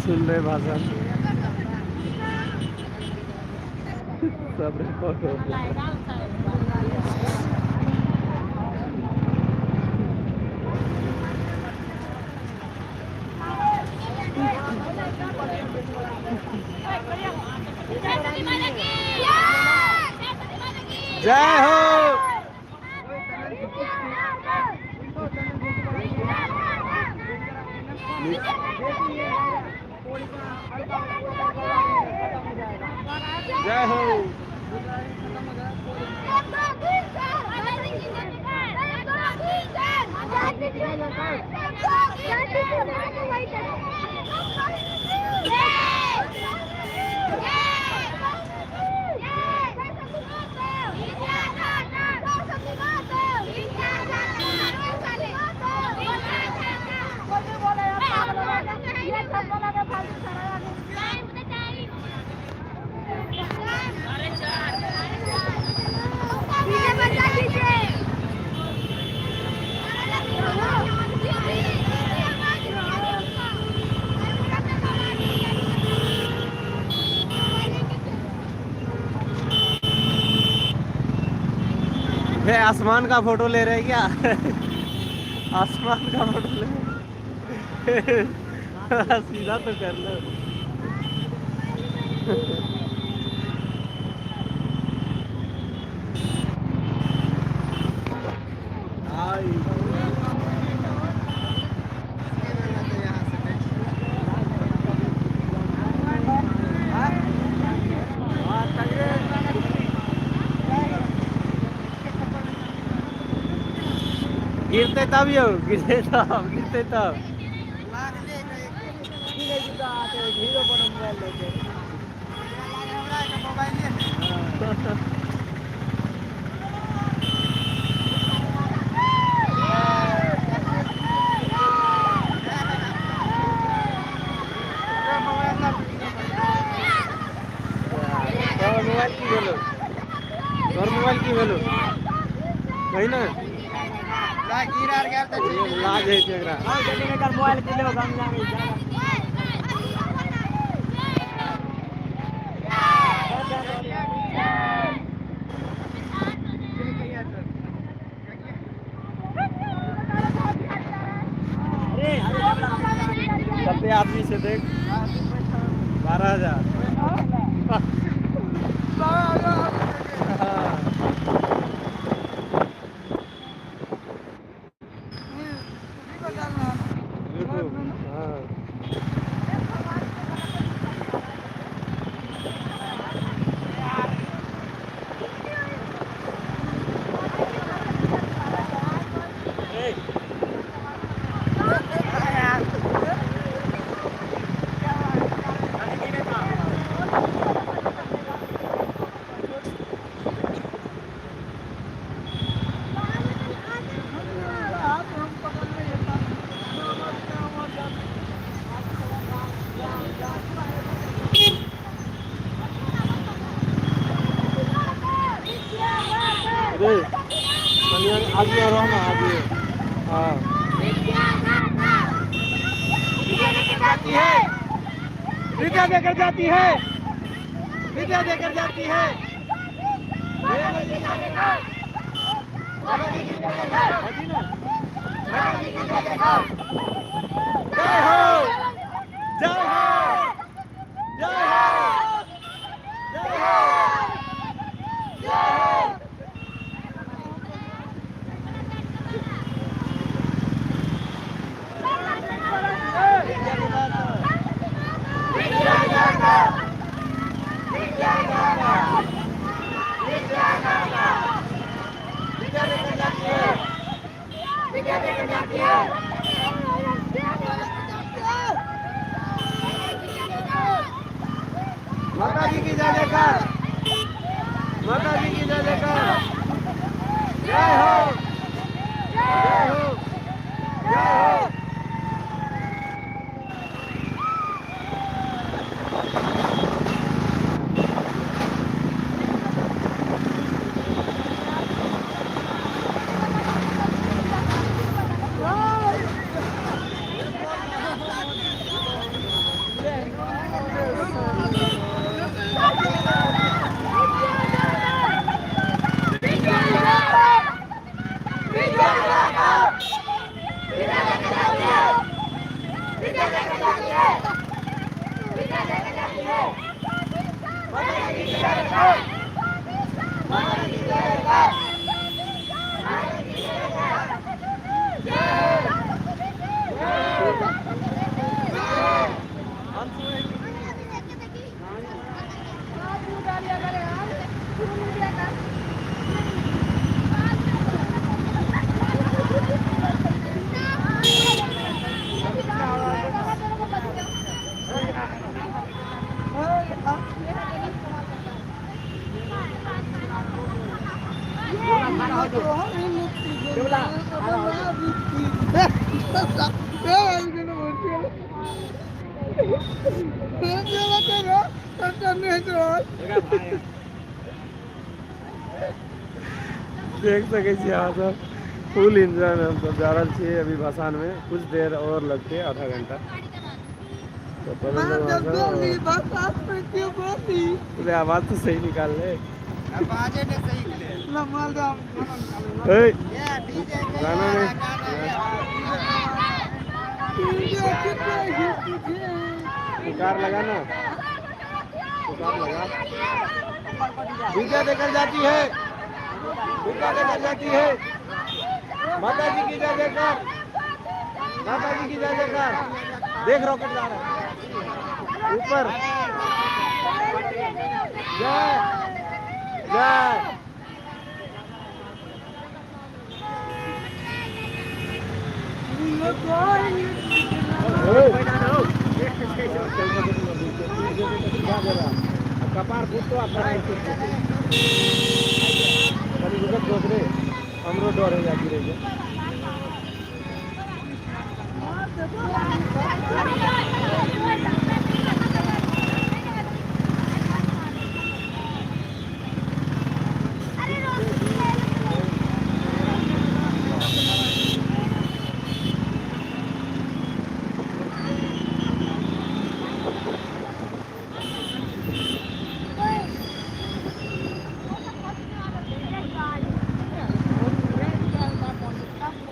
सुन रहे भाषण सब रिकॉर्ड हो गया। जय हो। जय हो। बोले आसमान का फोटो ले रहे हैं क्या? आसमान का फोटो ले सीधा तो कर लो। गिरते तब यो, गिरते तब हीरो बनो मोबाइल लेके मोबाइल की भेलो, तोर मोबाइल की भेलो वही ना लाज है एकरा। मोबाइल के लो हम जाएंगे कितने आदमी से देख 12,000। आगे रहो ना आगे। हाँ विद्या देकर जाती है, विद्या देकर जाती है। जय हो, जय हो, जय हो, जय हो, जय हो। माता जी की जय जयकार, माता जी की जय जयकार। जय हो, जय हो, जय हो। देख सके छी अहाँ सब फुल इंजॉय में हम सब जा रहल छियै अभी भसान में। कुछ देर और लगते, आधा घंटा। तो आवाज तो सही निकाल ले। आवाज ने सही निकले। ए, गाना में पुकार लगा ना, पुकार लगा। विद्या देकर जाती है, विद्या देकर जाती है। माता जी की जय जयकार, माता जी की जय जयकार। देख रॉकेट जा रहा है ऊपर। जय जय। कपार फूट तो आता है हमरो डर है जाती रही है।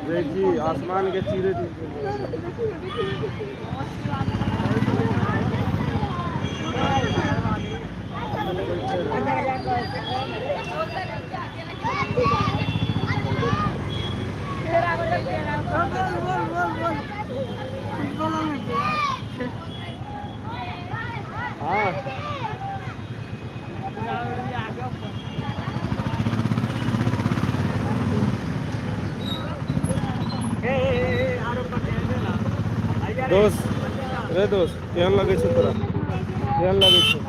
देखिए आसमान के चीरे दोस्त रे दोस्त केहन लगे छै तोरा, केहन लगे छै?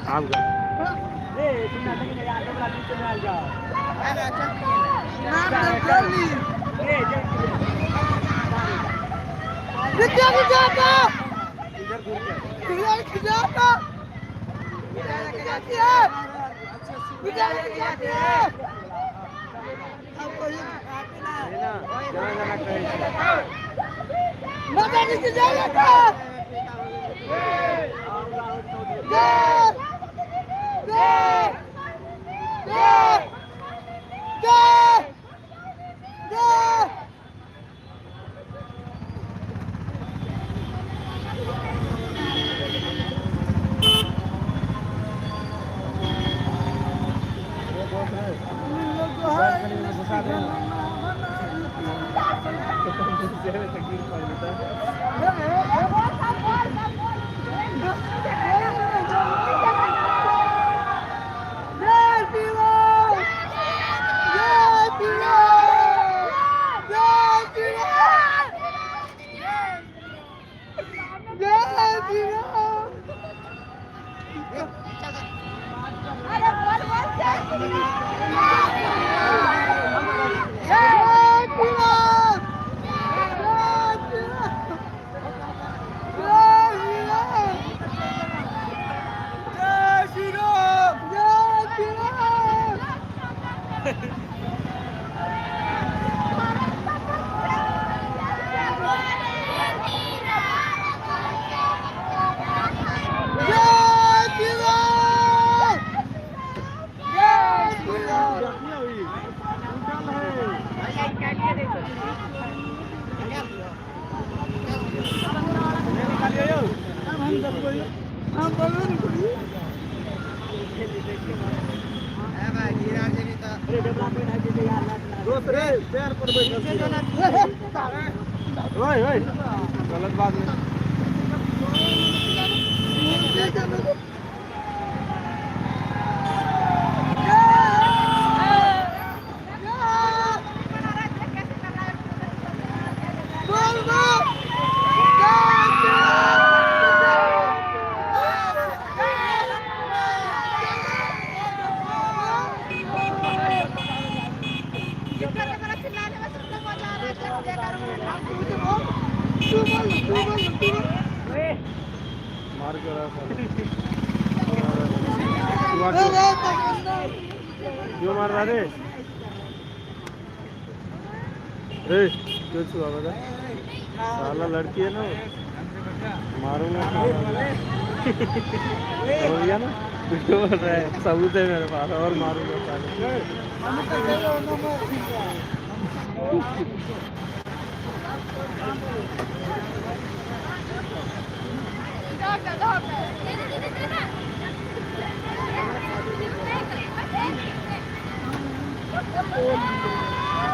आप माता जी की जय जयकार। जय जय जय जय जय। गलत बात नहीं। मार के हुआ क्यों मार रहा रे? क्यों छुआ बता? साला लड़की है ना, मारूंगा हो गया ना। कुछ बोल रहा है, सबूत है मेरे पास, और मारूंगा साले।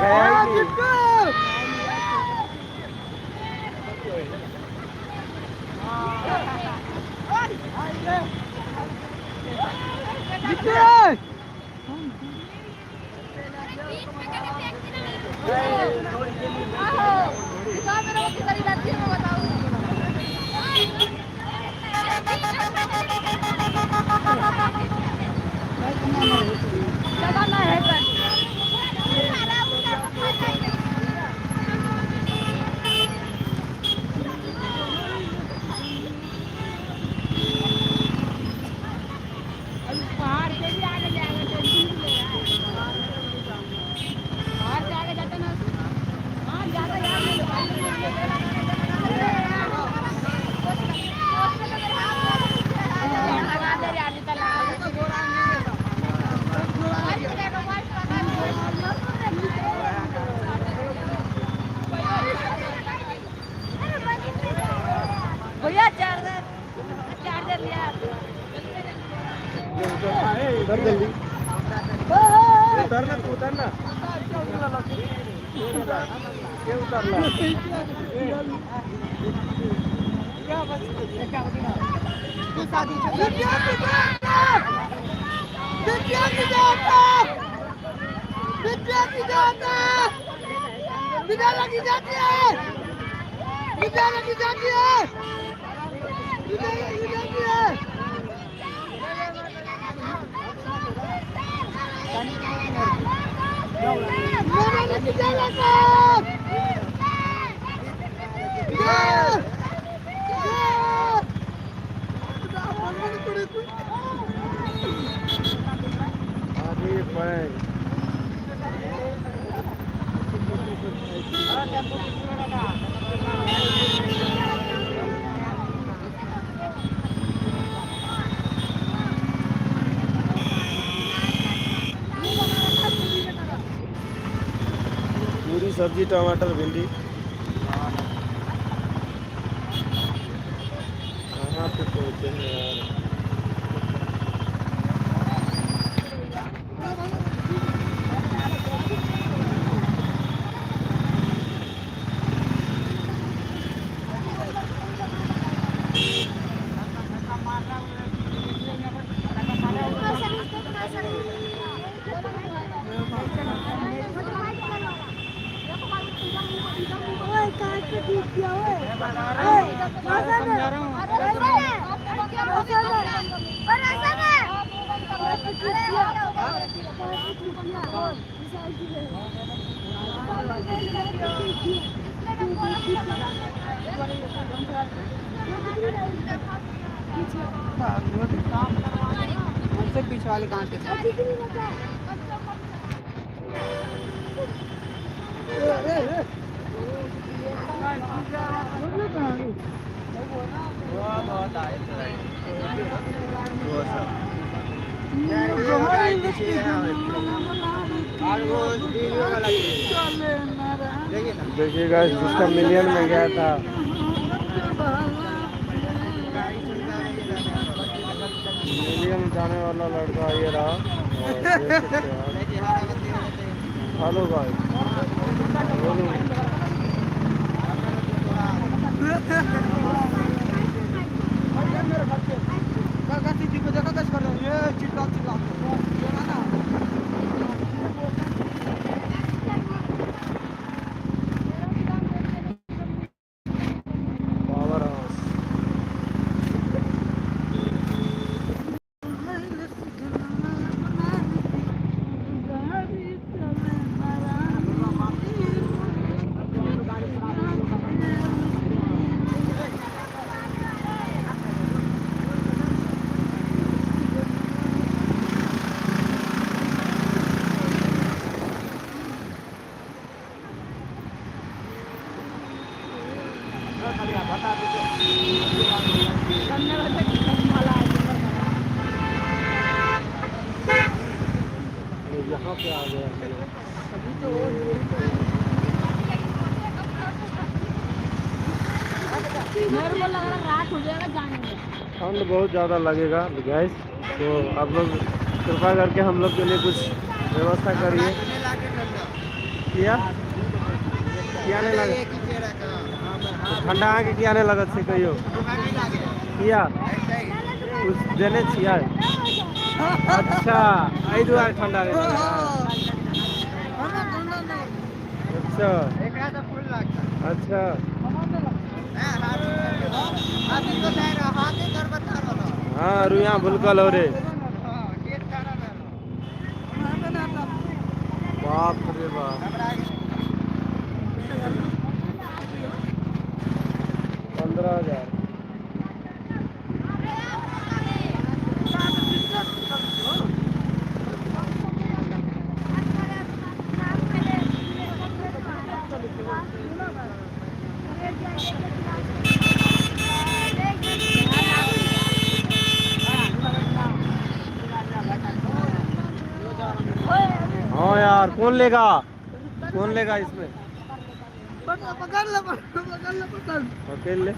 गया ही नहीं। भैया चार्जर लिया उधर जल्दी उतरना, तू उतरना। ये उतरना। आगे बढ़े। पूरी सब्जी, टमाटर, भिंडी। कहाँ पे पहुँचे हैं यार? पीछे वाले कहाँ थे? देखिएगा जिसका मिलियन में गया था, मिलियन जाने वाला लड़का ये रहा। हेलो भाई, पावर हाउस। यहाँ पे आ गया मेरे को लग रहा है रात हो जाएगा जाने में। ठंड बहुत ज़्यादा लगेगा गैस, तो आप लोग कृपा करके हम लोग के लिए कुछ व्यवस्था करिए। किया किया नहीं लगे ठंडा आके किया नहीं लगत से कहियो किया कुछ देने छिया। अच्छा एहि दुआरे ठंडा नहीं लगा। अच्छा अच्छा हाँ रुइया भुलकल हो रे। बाप रे बाप 15,000। हाँ यार कौन लेगा इसमें? पकड़ लो अकेले ले।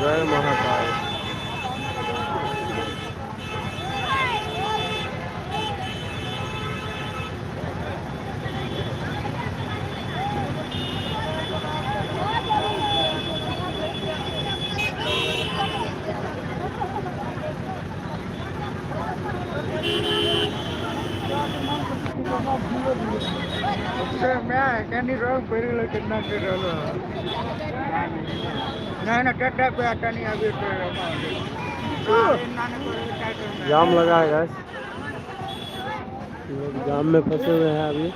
जय महाकाल। मैं कहनी रहो पहले कितना के रहो ना टट्टा पे आता नहीं अभी जाम लगा है गैस, लोग जाम में फंसे हुए हैं अभी।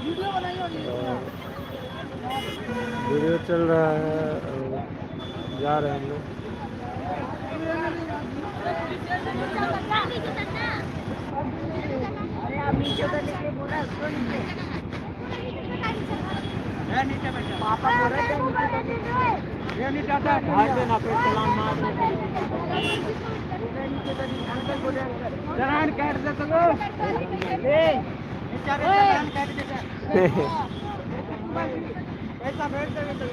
और वीडियो चल रहा है और जा रहे हैं हम लोग। पापा बोल रहे थे ये नहीं चाहता भाई देना पे सलाम मार चलान काट दे तो ए बेचारे चलान काट दे पैसा भेज दे तो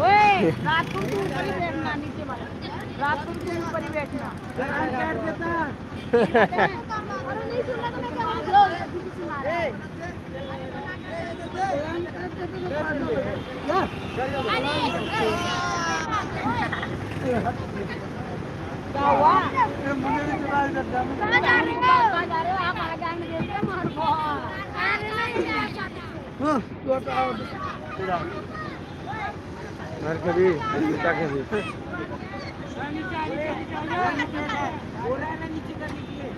ओए रात को तू ऊपर ही बैठना, नीचे वाला रात को तू ऊपर ही बैठना। चलान काट देता अरे नहीं सुनना तो मैं क्या बोल रहा हूं, सुना रे क्या हुआ? मुझे भी चलान कर दे कहां जा रहे हो आप? आ जाएंगे देखते मार को। अरे हां तो आओ घर के भी पिता के भी बोला ना नीचे कर लीजिए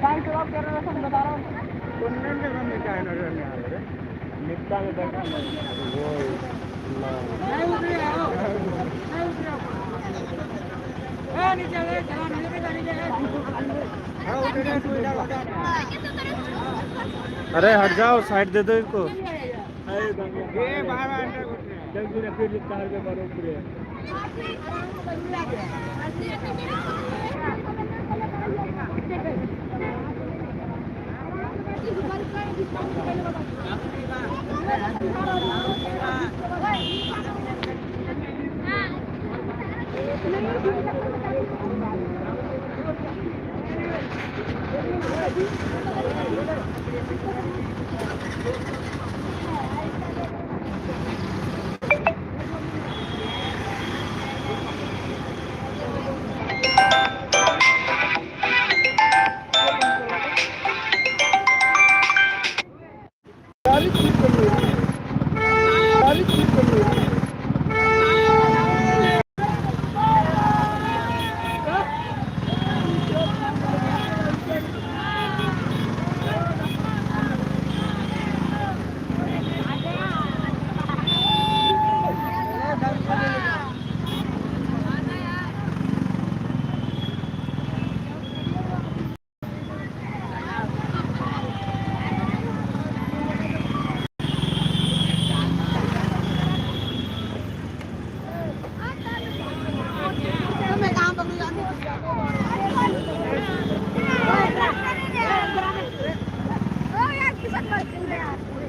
बैंक जवाब कर रहा था, बता रहा हूं। निपटा में बैठा वो अरे हट जाओ, साइड दे दो इसको। जल्दी रखिए कार के बारे पूरे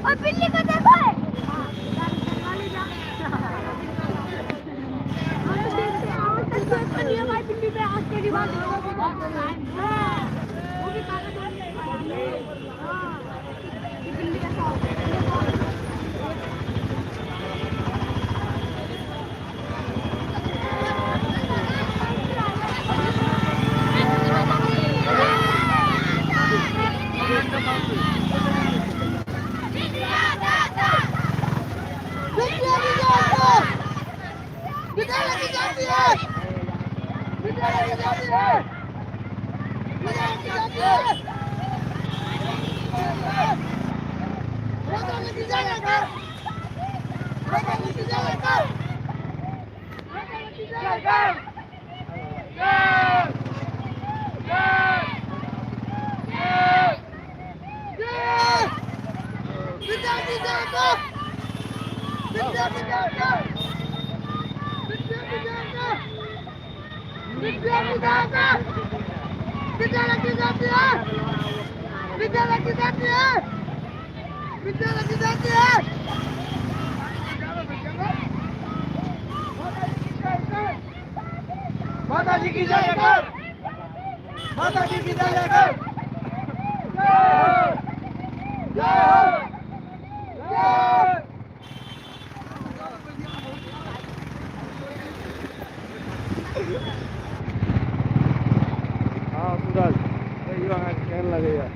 और बिल्ली को देखो बिल्ली पे आज के बाद वो भी बिल्ली का माता जी की जय जयकार, माता जी की जय जयकार, जय हो, जय। हाँ सूरज सही वहाँ कहने लगेगा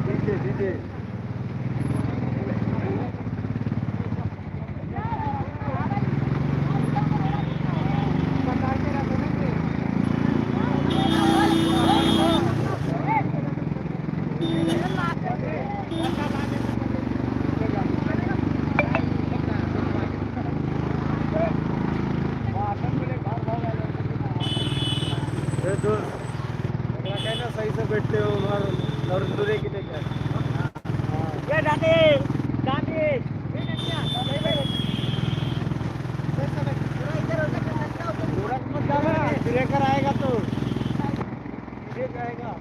डीजे डीजे कहना सही से बैठते हो और दूरे की देखा ये दादी दादी ब्रेकर आएगा तो ब्रेक आएगा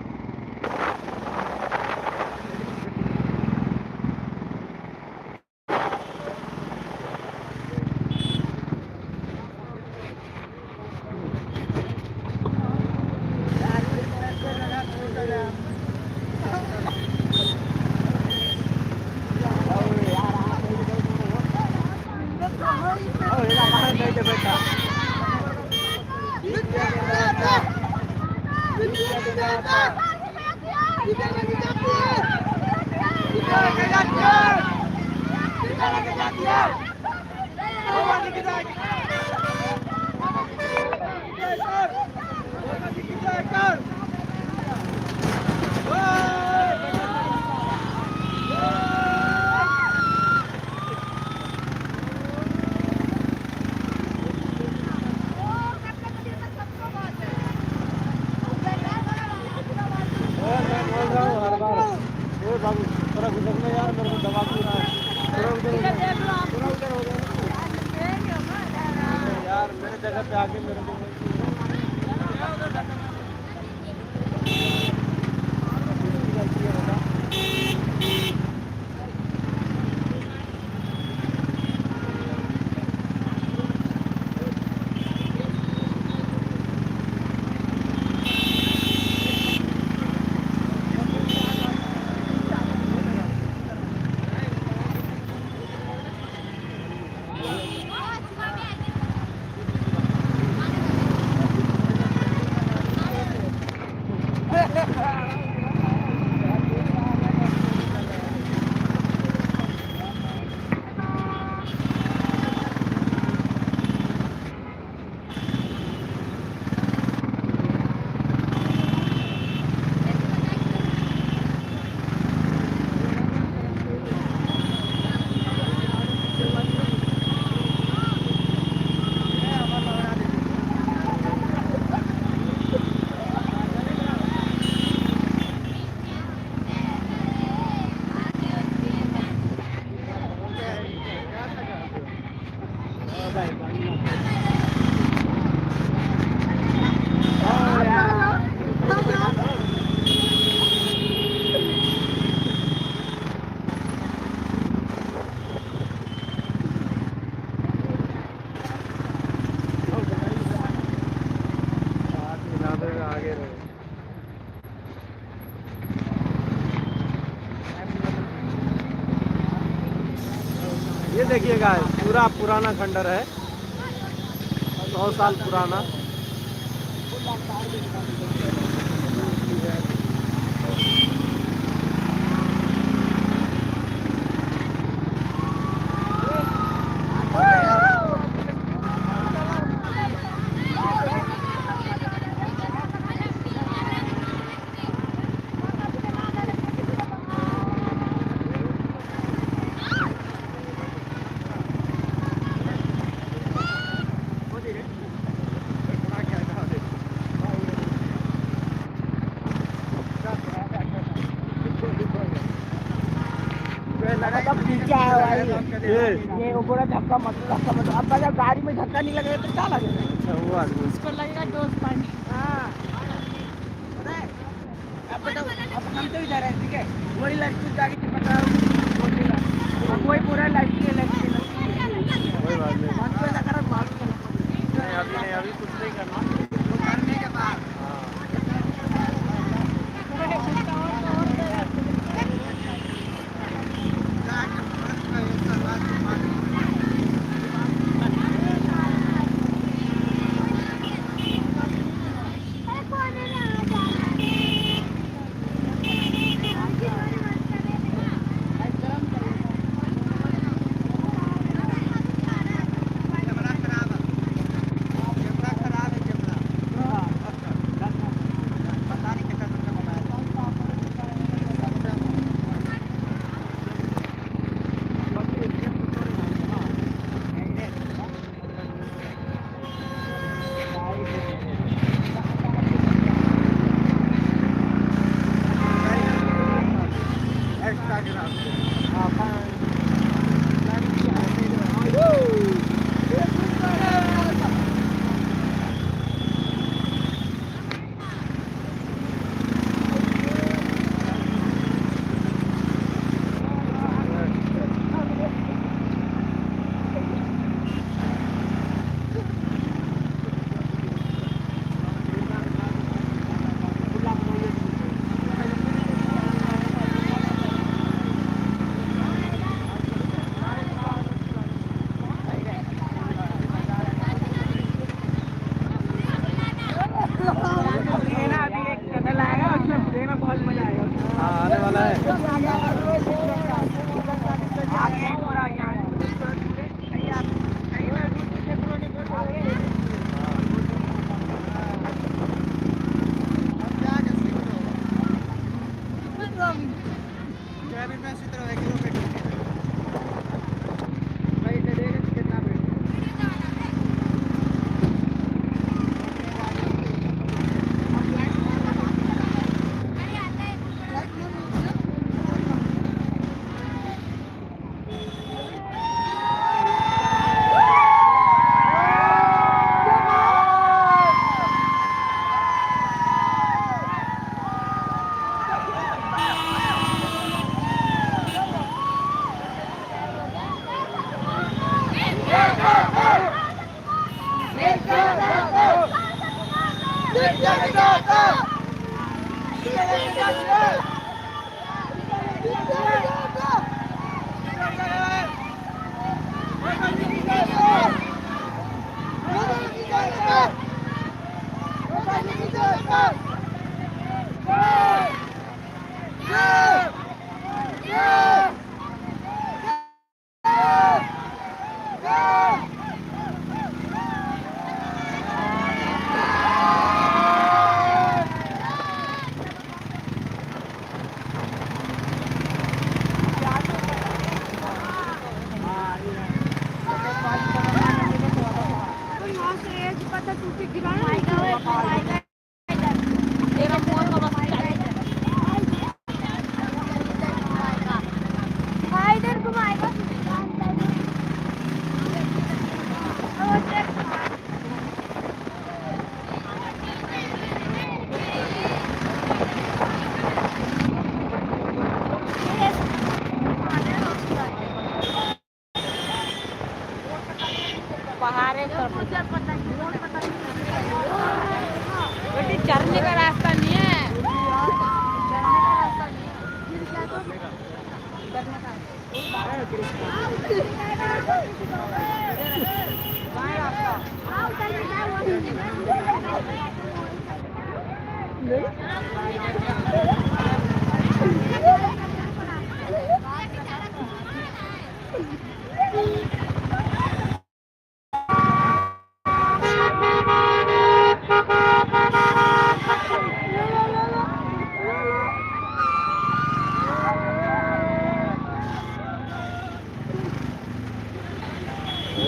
बाबू थोड़ा गुजरना यार, मेरे को दबा क्यों रहा है? थोड़ा उधर हो यार, मेरे जगह पे आके मेरे को आगे रहे। ये देखिएगा, पूरा पुराना खंडर है, 100 साल पुराना। ये ऊपर धक्का मत अब जब गाड़ी में धक्का नहीं लगेगा तो क्या लगेगा? अच्छा, वो आदमी उसको लगेगा डोज पानी। हाँ अब हम तो इधर है, ठीक है, वही लड़की जाके पता वही पूरा लड़की कोई बात नहीं। नहीं अभी कुछ नहीं करना। करने के बाद इधर घुमाएगा पहाड़े पर बेटी चढ़ने का रास्ता नहीं है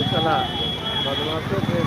चला बदमाशों पे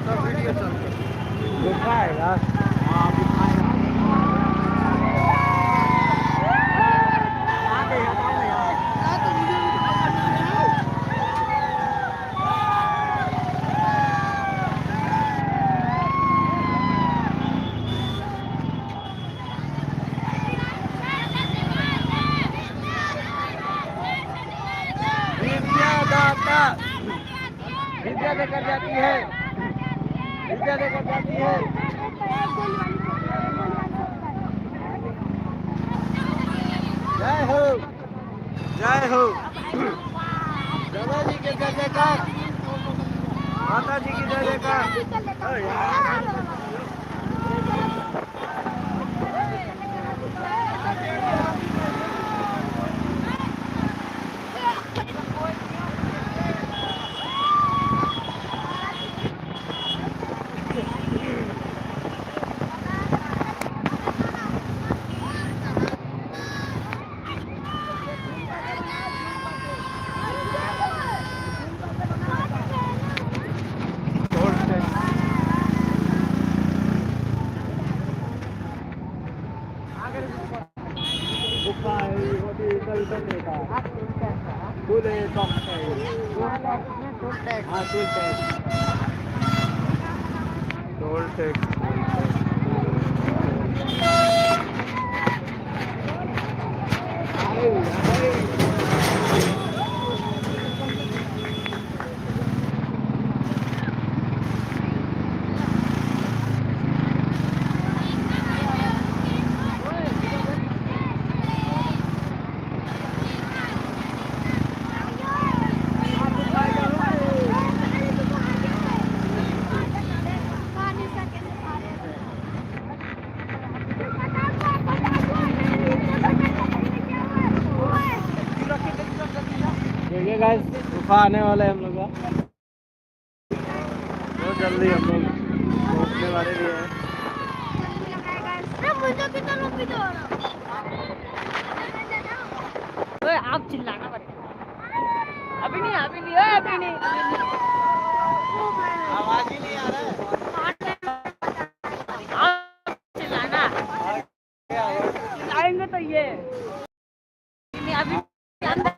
गुफा है यार। विद्यादाता विद्या देकर जाती है, विद्या देकर जाती है। जय हो, जय हो। दादा जी के जय जयकार, माता जी की जय जयकार। टोल टैक्स देखिए गाइस, गुफा आने वाला है हम लोग का। बहुत जल्दी हम लोग पहुंचने वाले भी हैं। आप चिल्लाना पड़ेगा। अभी नहीं, अभी नहीं, अभी नहीं, आवाज ही नहीं आ रहा है। आप चिल्लाना। चिल्लाएंगे तो ये नहीं, अभी अंदर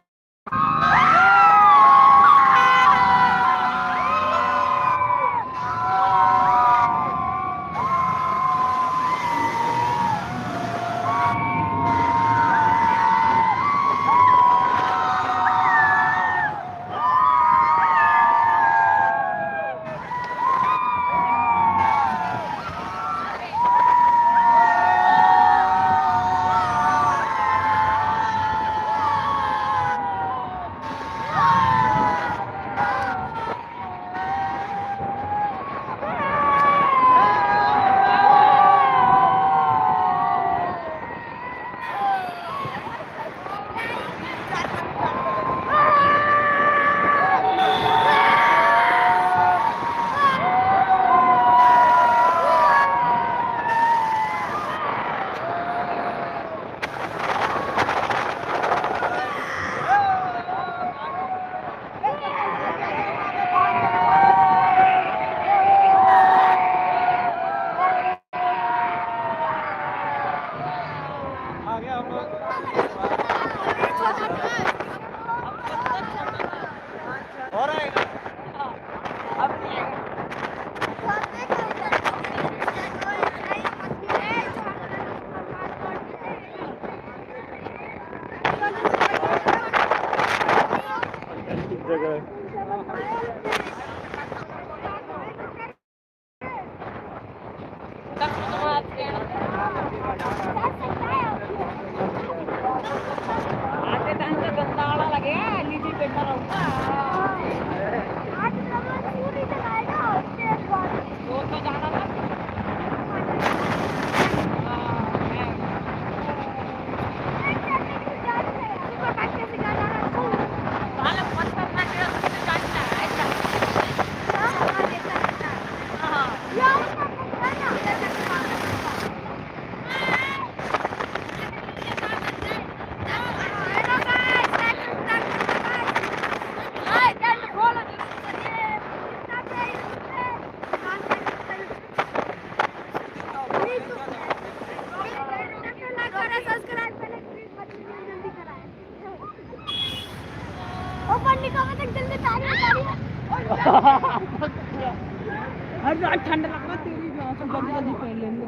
अरे ठंड लग रहा तेरी जो तो जल्दी जल्दी पहन लेंगे।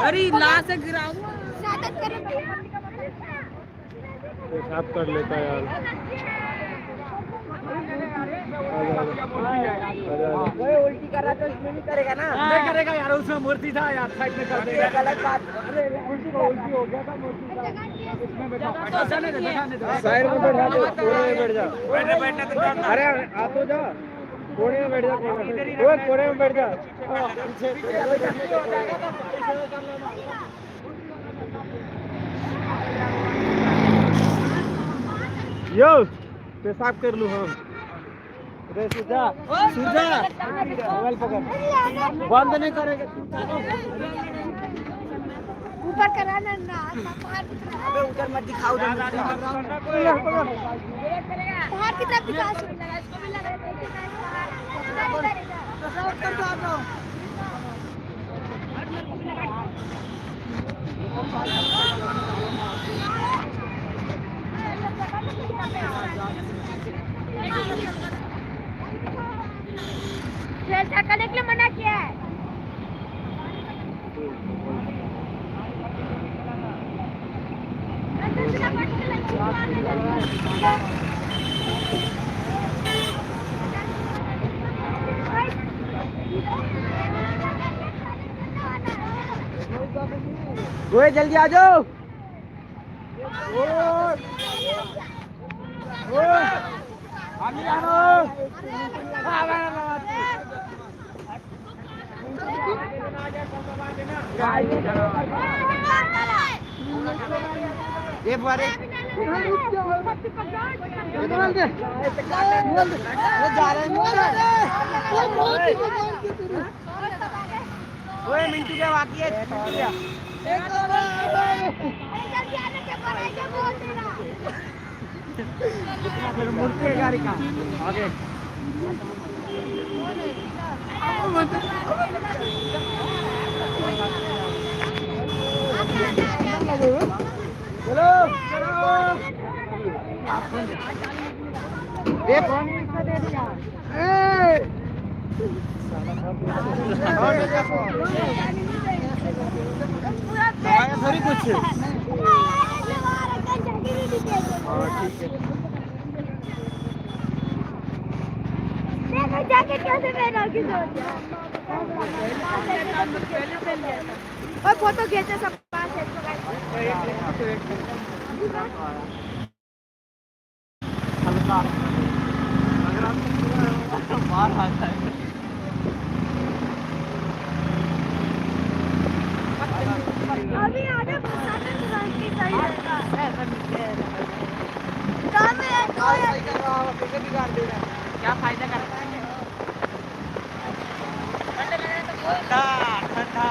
अरे ला से गिराऊं पेशाब कर लेता यार। उल्टी कर रहा तो इसमें भी करेगा ना? नहीं करेगा यार, उसमें मूर्ति था यार, साइड में कर देगा। गलत बात। अरे उल्टी हो गया था मूर्ति का। इसमें बैठा साइड में बैठा दो, कोने में बैठ जा। अरे आ तो जा, कोने में बैठ जा। कोने में बैठ जा। यो पेशाब कर लूँ हम। अरे सुजा मोबाइल पकड़, बंद नहीं करेगा। ऊपर कराना ना, अबे उधर मत दिखाओ। बाहर की तरफ दिखा। इसको भी लगा करने के लिए मना किया है। ओए जल्दी आ जाओ। ये बारे ओए मिंटू क्या बाकी है? फिर मुड़ते गाड़ी का आगे। चलो ये पानी इसका दे दिया। थोड़ी कुछ। जैकेट कैसे पहना की और फोटो खींचे सब पास है। हल्का बाहर आता है। अभी आगे की सही रहेगा। क्या फायदा करता है? ठंडा ठंडा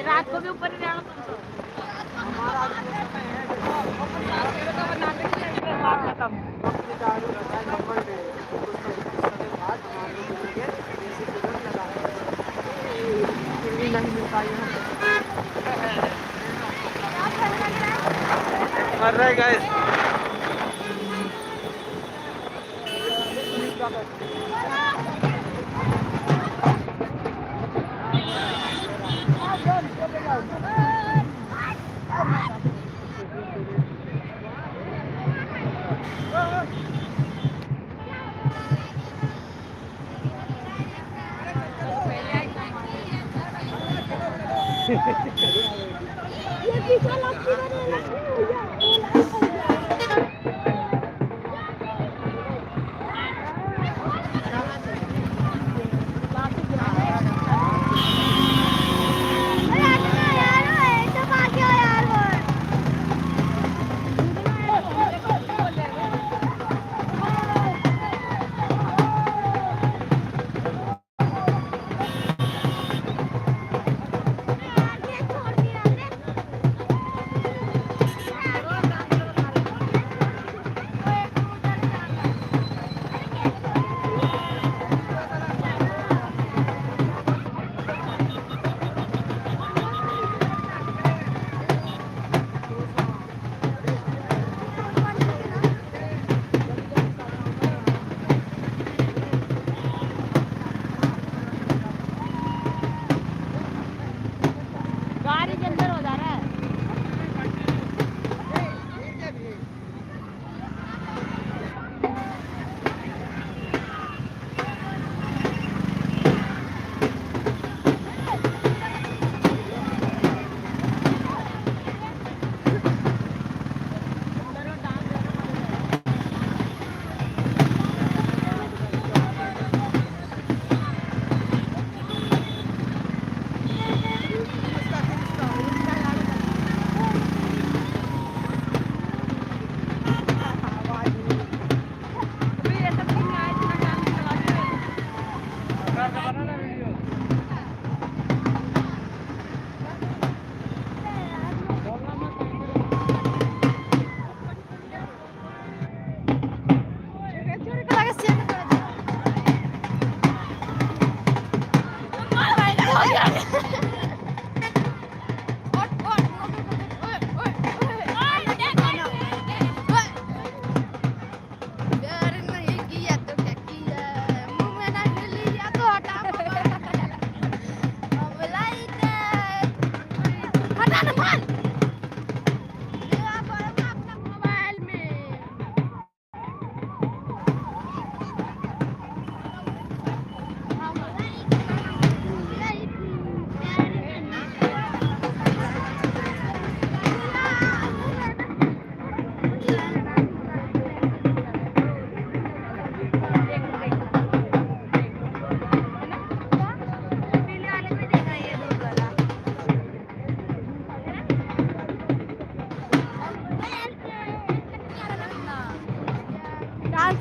रात को भी ऊपर ही रहना नहीं मिलता मर रहे गाइस। ये पीछे लगती है।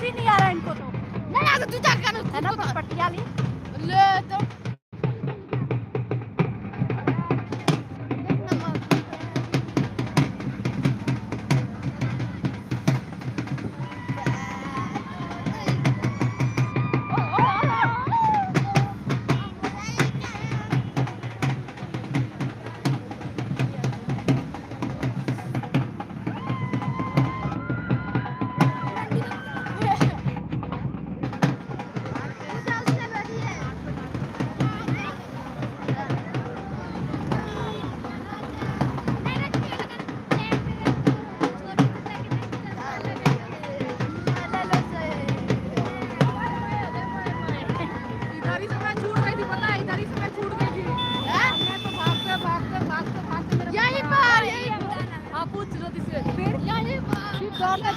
कुछ ही नहीं आ रहा इनको तो नहीं आ तू जा कर है ना पटिया ली ले तो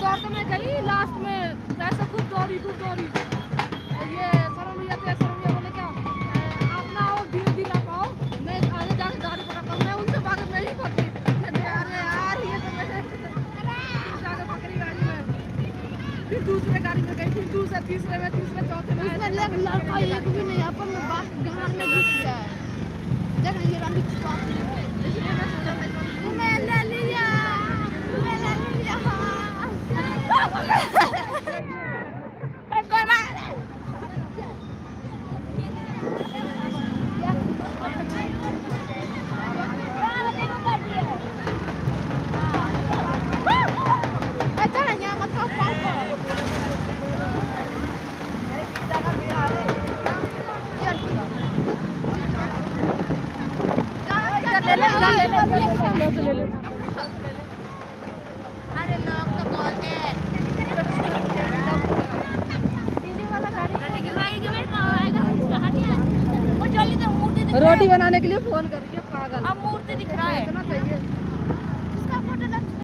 दौड़ते मैं गई लास्ट में ऐसे खूब दौड़ी ये सरमिया बोले क्या आप ना आओ धीरे धीरे आप आओ मैं आगे जाके गाड़ी पकड़ता हूँ मैं उनसे भागे मैं ही पकड़ी अरे यार ये तो मैंने जाके पकड़ी गाड़ी में फिर दूसरे गाड़ी में गई फिर दूसरे तीसरे में चौथे में उसमें लड़का एक भी नहीं अपन में बात घर में घुस गया है देख ये गाड़ी की बात मैं ले लिया अरे लोग तो बोलते हैं रोटी बनाने के लिए फोन करके पागल अब मूर्ति दिख रहा है इतना चाहिए इसका फोटो लग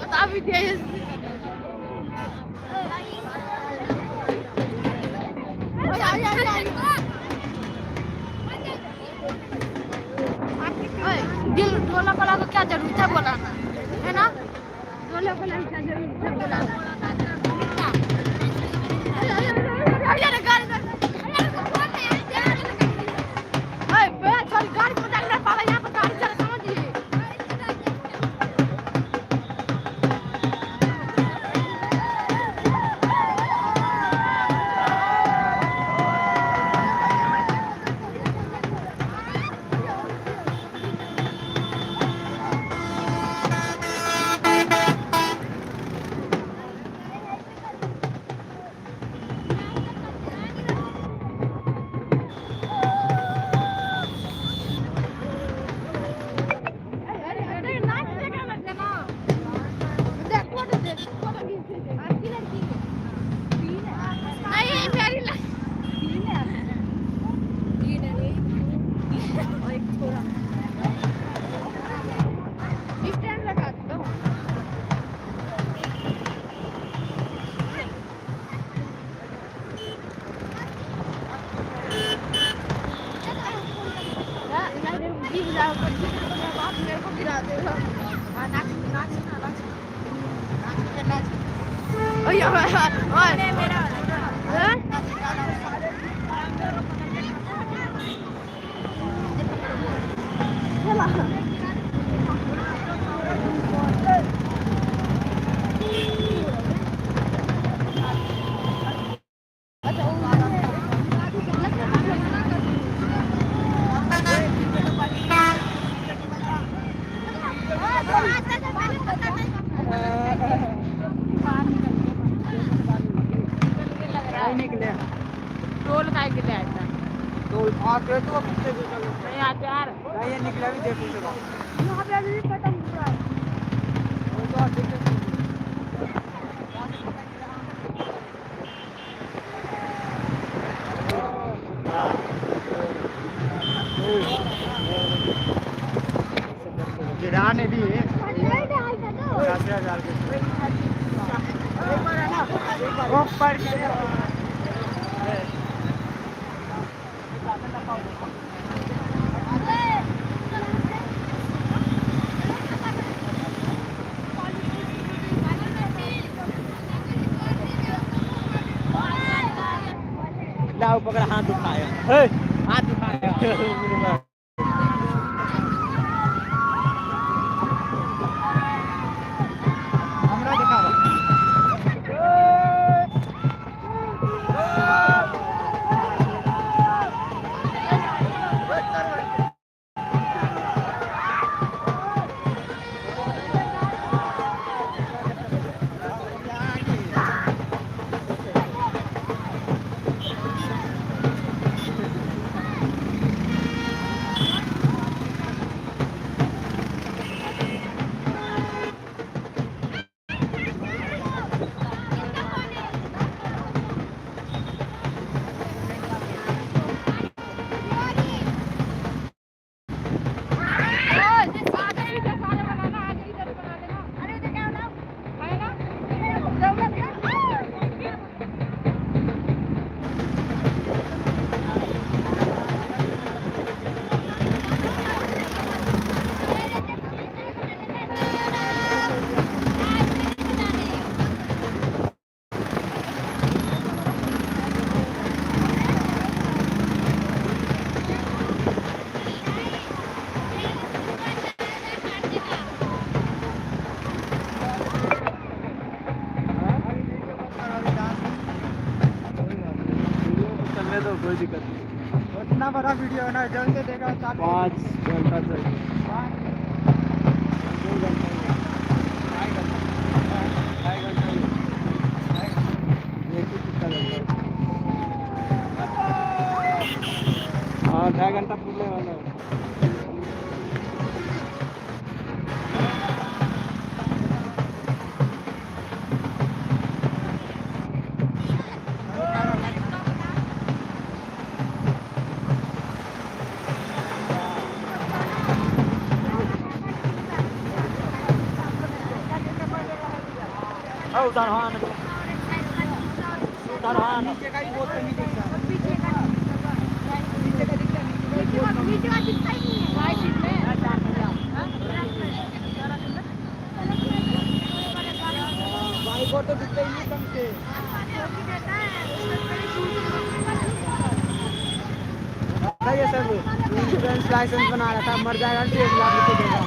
बता भी दिया दिल ढोला पला को क्या जरूरत है बोलाना है ना ढोला पला क्या जरूरत है बोलाना गाड़ी को डालने पाला यहाँ पर गाड़ी चला समझिए मेरे को गिरा देगा टोल का के लिए आता तो आते तो नहीं आते यार ये निकला भी देखो यहाँ पे अभी खत्म हुआ तो लाओ पकड़ हाथ उठाया हाथ उठाया हमरा दिखाओ चलने दो, कोई दिक्कत नहीं। इतना बड़ा वीडियो है ना जल्द से देखा 5 घंटा चाहिए। हाँ 2 घंटा पूरे वाला है। उदाहरण उदाहरण नीचे का ही बहुत नहीं दिखता पीछे का दिखता ही नहीं है राइट में भाई को तो दिखता ही नहीं कम से ये सब इंश्योरेंस लाइसेंस बना रहा था मर जाएगा तो 1 लाख रुपए देगा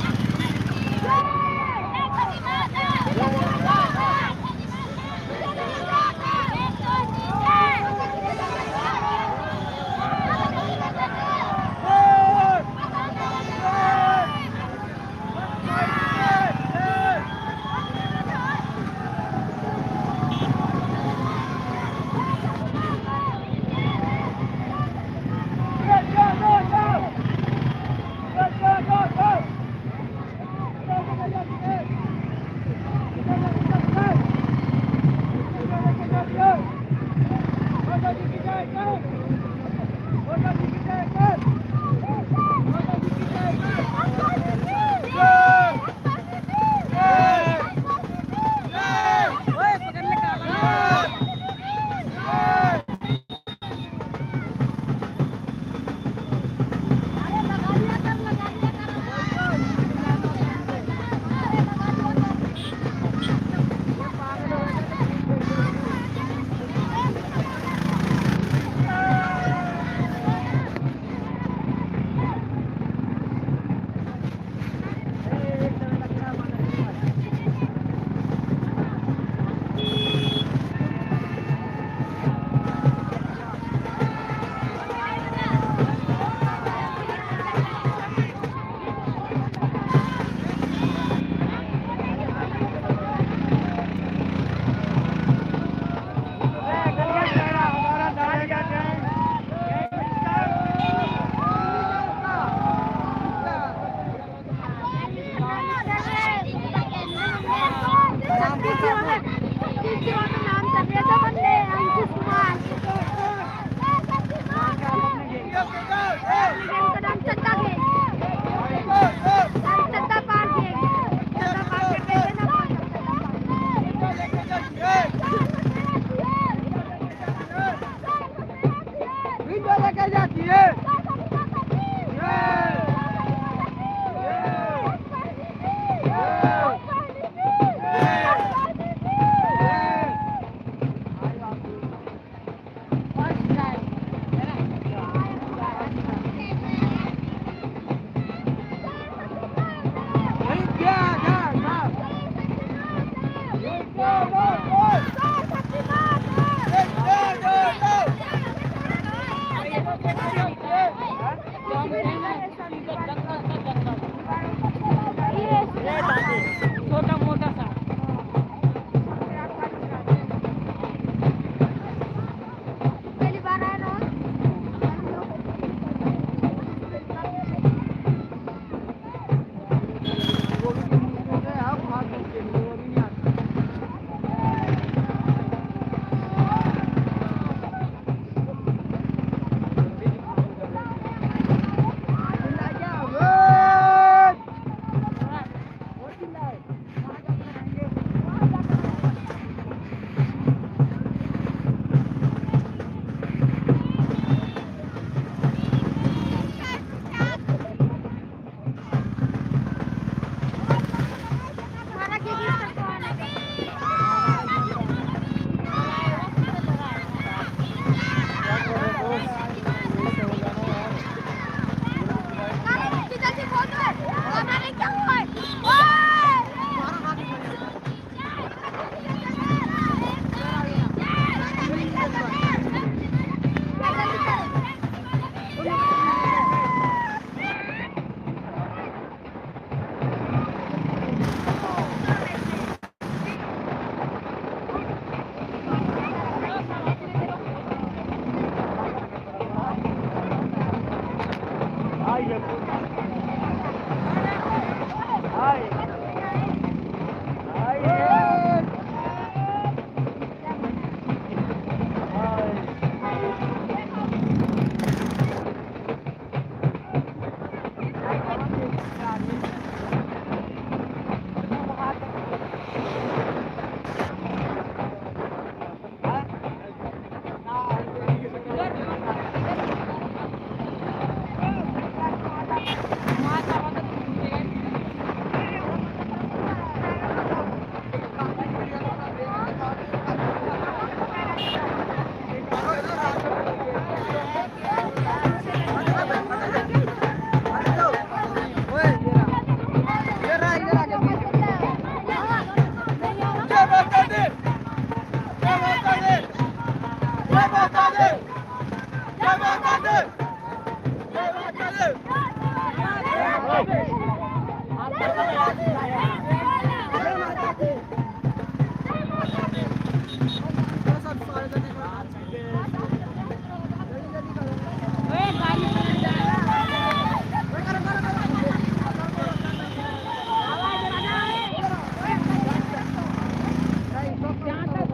क्या कर रहे हो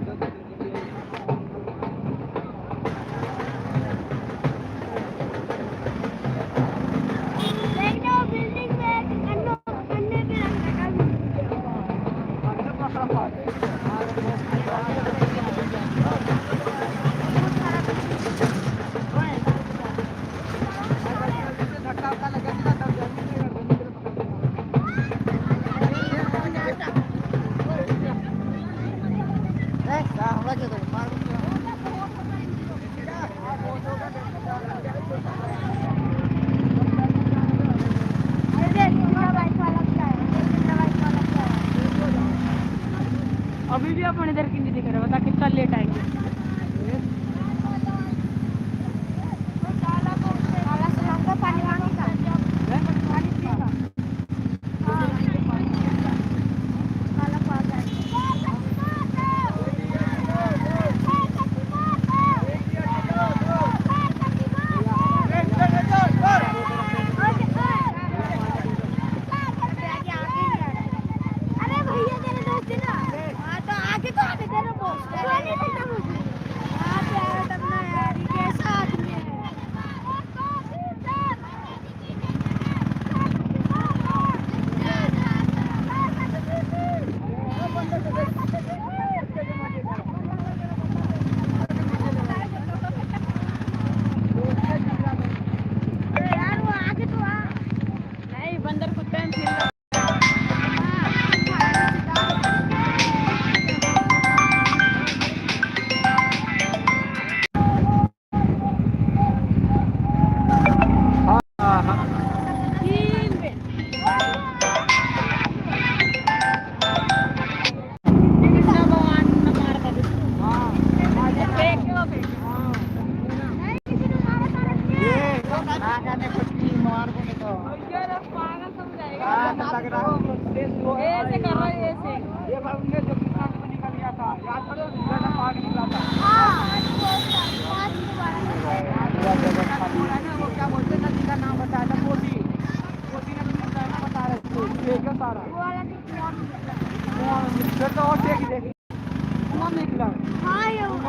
दोस्त? यही तो हो जाना यार। अभी भी अपन इधर की नहीं दिख रहे, बता कितना लेट आएंगे। अरे भैया तेरे दोस्त है ना, हाँ तो आगे तो आगे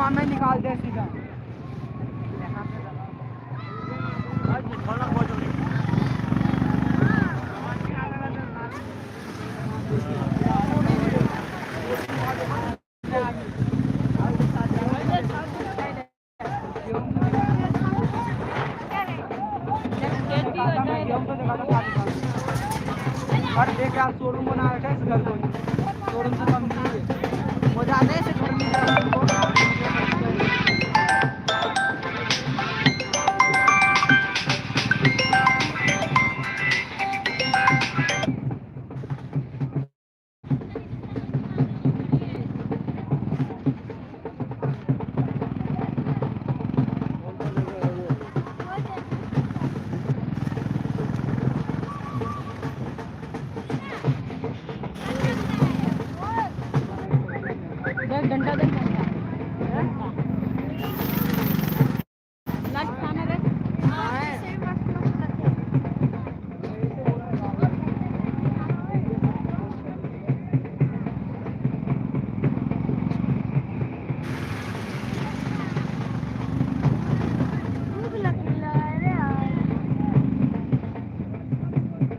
सामने निकाल दे सीधा और देख यार शोरूम बना रखा है इस घर को शोरूम से कम नहीं है वो जाने से घर में डंडा दे लास्ट खाना दे भूख लग रहा है यार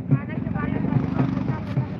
खाने के बारे में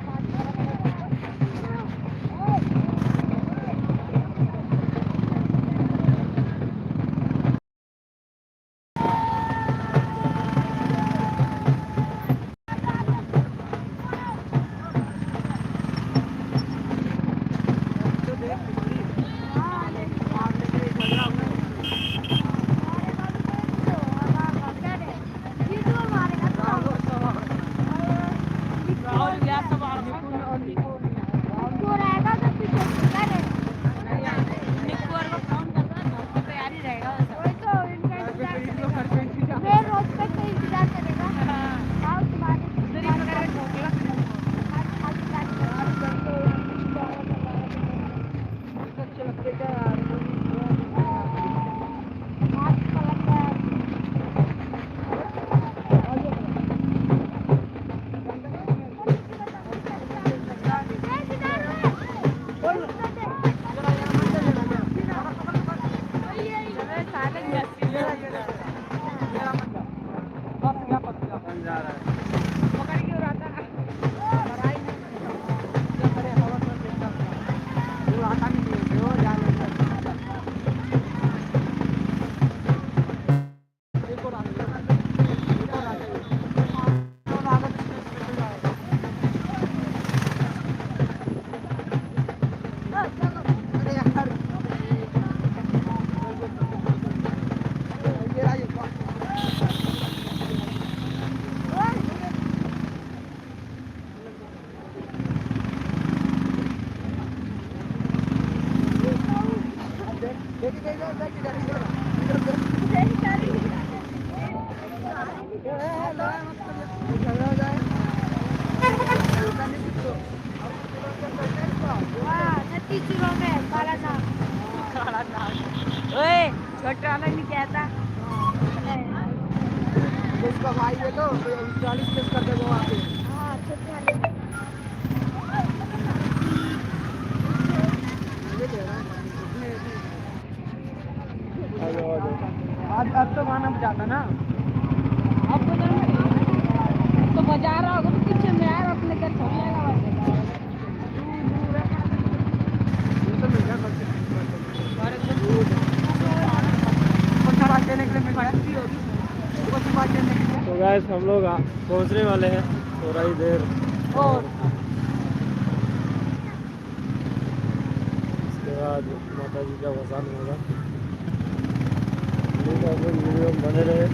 छोटा नहीं कहता इसका भाई है तो 40 केस कर देगा वहाँ पे हाँ छोटे वाले आज अब तो गाना बजाता ना अब तो बजा रहा होगा तो पीछे में आया अपने घर थोड़ी आएगा तो गाइस हम लोग पहुंचने वाले हैं थोड़ा ही देर और इसके बाद माता जी का वसान होगा। आप लोग वीडियो में बने रहे।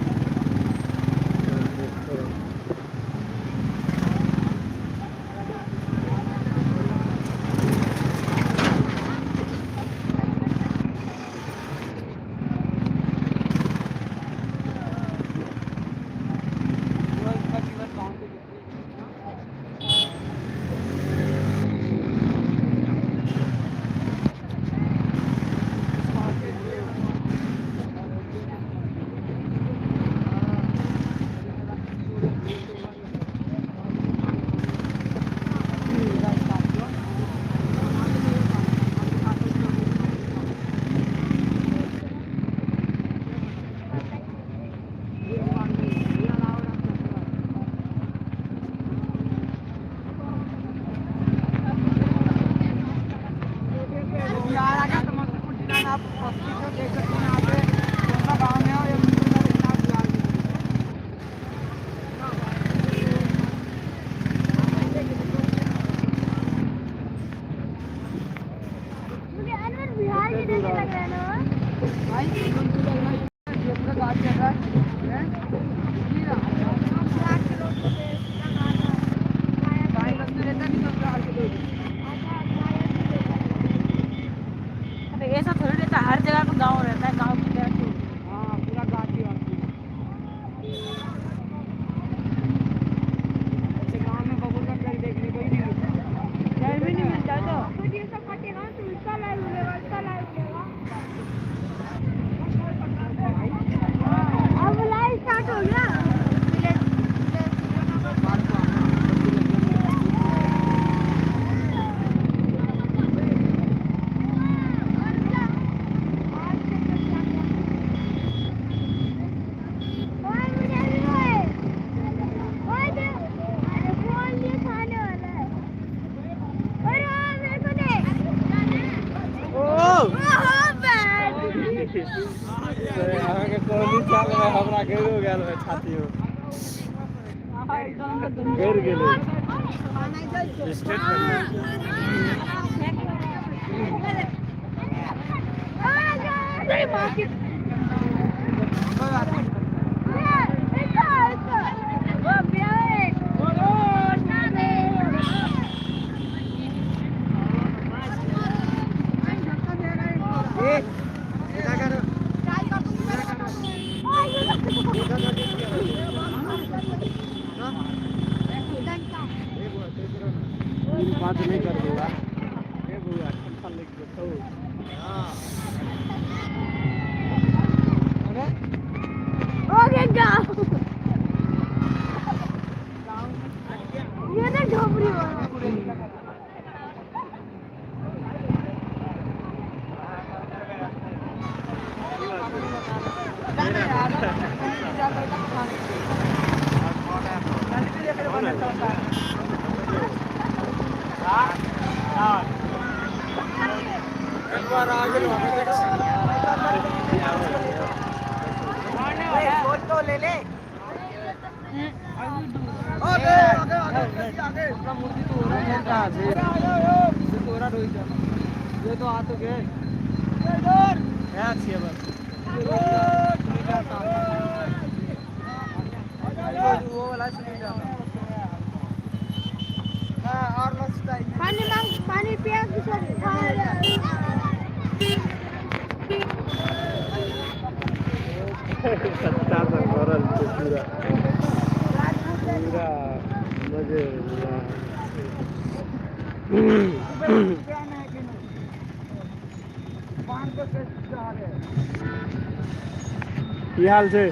आप पक्षी को देख सकते हैं यहाँ पे कौन सा गाँव में हो या वीडियो का देखना आप फिलहाल के लिए। मुझे अनवर बिहार के जैसे लग रहा है ना। भाई बिल्कुल लग रहा है ये पूरा गाड़ी चल रहा है बिहार के लोग को देख भाई लगता रहता नहीं तो बिहार के लोग अबे ऐसा थोड़ी रहता है, हर जगह पे गांव रहता है, गांव की तरह तो। हाँ पूरा गाड़ी वाड़ी ऐसे गाँव में बबूल का पेड़ देखने को ही नहीं मिलता कहीं भी नहीं मिलता तो। तो ये सब कटेगा तो इसका लाइव मिलेगा, इसका लाइव मिलेगा। अब लाइव स्टार्ट हो गया। ओए मुझे भी ओए ओए दे, अरे फोन ये खाने वाला है। अरे मेरे को दे। ओह बैड। आगे कोहली चाल में हमरा गिर गेल है छाती में गिर गेलै स्टेट अरे मार्केट बात नहीं कर दूंगा ये बुआ ठंडा लग गया ये ना ढोबरी वाला तो ले ले मूर्ति तो हो रहा है कहाँ से तो हो रहा रोहित ये तो आ तो गए अच्छी है बस वो वाला सुनी जाता और मस्त है पानी मांग, पानी पिया सच्चा सा भरल छै पूरा पूरा मजे की हाल छै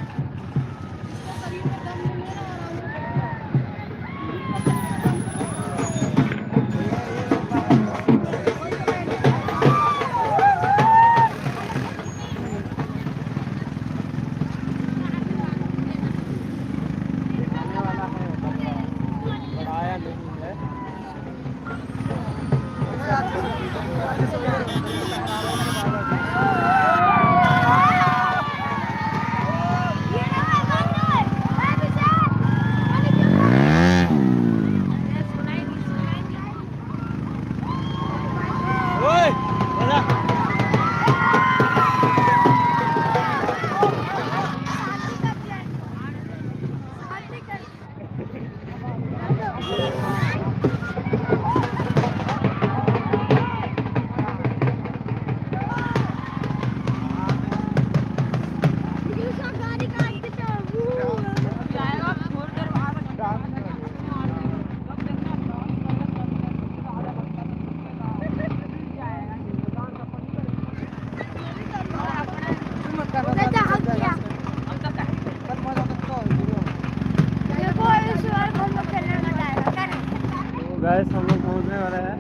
गैस हम लोग पहुँचने वाले हैं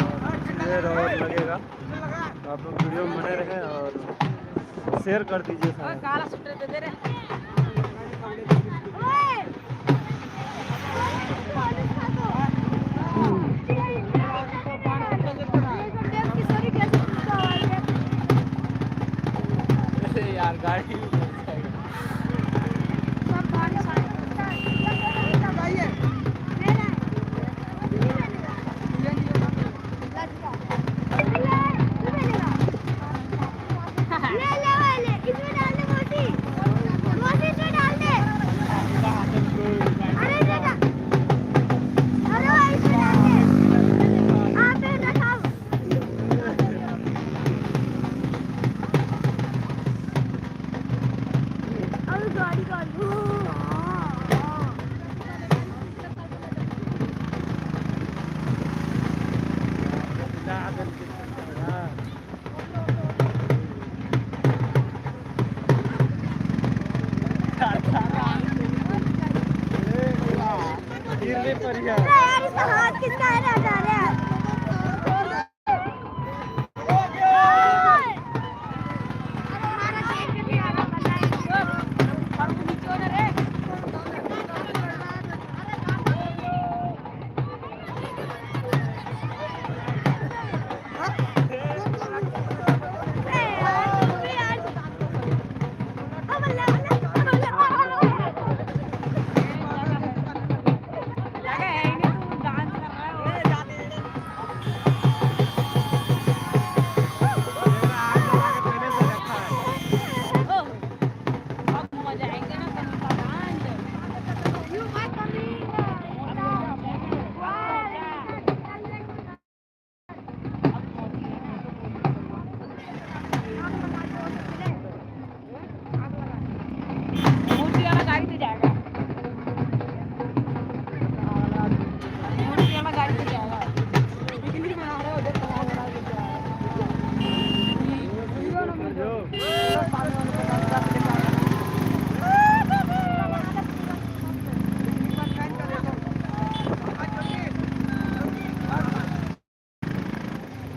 और ये रोड लगेगा तो आप लोग वीडियो में बने रहें और शेयर कर दीजिए सारा। काला सूत्र दे दे रे। से यार गाड़ी सब गाड़ी गिरने पर ही यार इसका हाथ किसका है ना जा रहा है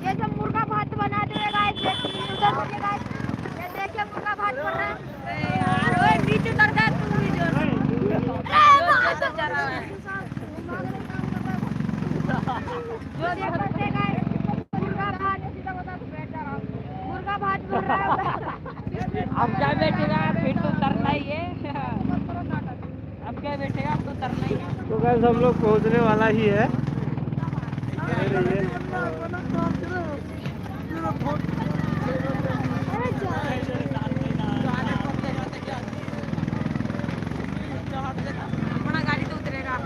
ये जो मुर्गा भात बना देगा उधर बोलेगा ये देखिए मुर्गा भात बन रहा है यार ओए नीचे उतर जा तू वीडियो जो देखेगा मुर्गा भात सीधा बता तू बैठ जा रहा मुर्गा भात बन रहा है अब क्या बैठेगा फिर तो उतरना ही है अब क्या बैठेगा अब तो उतरना ही है तो गाइस हम लोग पहुंचने वाला ही है अपना गाड़ी तो उतरेगा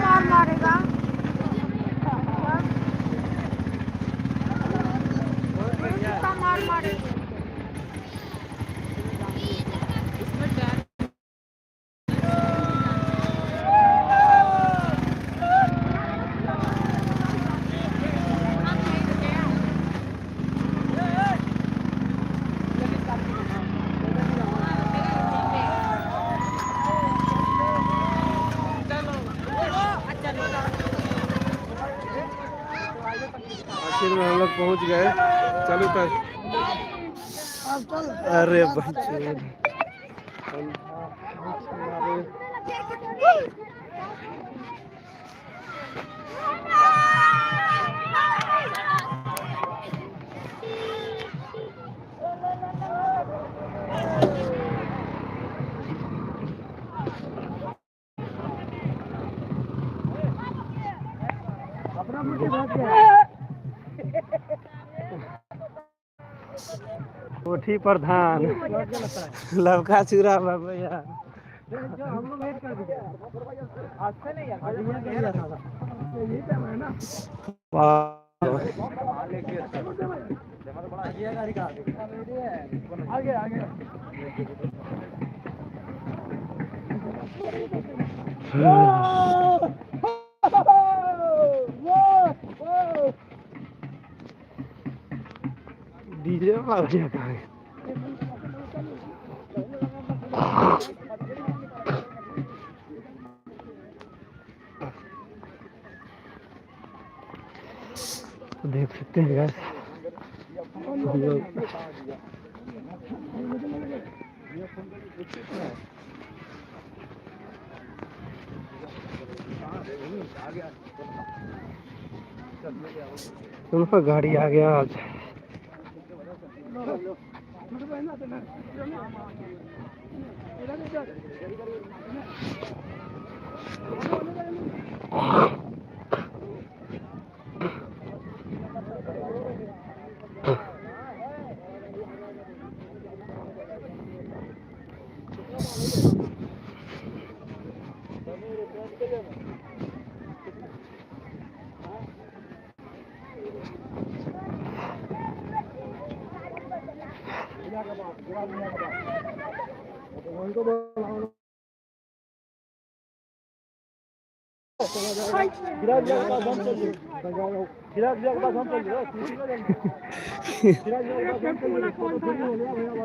मार मारेगा मार मारेगा आखिर में हम लोग पहुंच गए चलो तक अरे बच्चे कोठी प्रधान लवका चूरा बाबा यार डीजे वाला कहाँ है देख सकते हैं गाइस हम लोग उनका गाड़ी आ गया आज।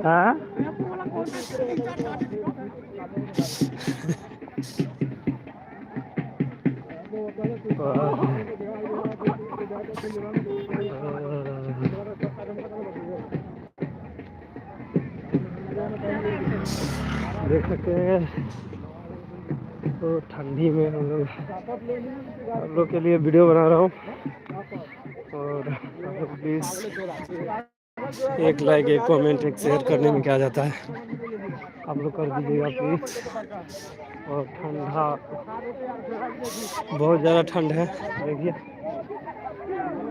हाँ देख सकते हैं तो ठंडी में हम लोग के लिए वीडियो बना रहा हूँ। और आप लोग प्लीज़ एक लाइक, एक कमेंट, एक शेयर करने में क्या जाता है, आप लोग कर दीजिएगा प्लीज़। और ठंडा, बहुत ज़्यादा ठंड है, देखिए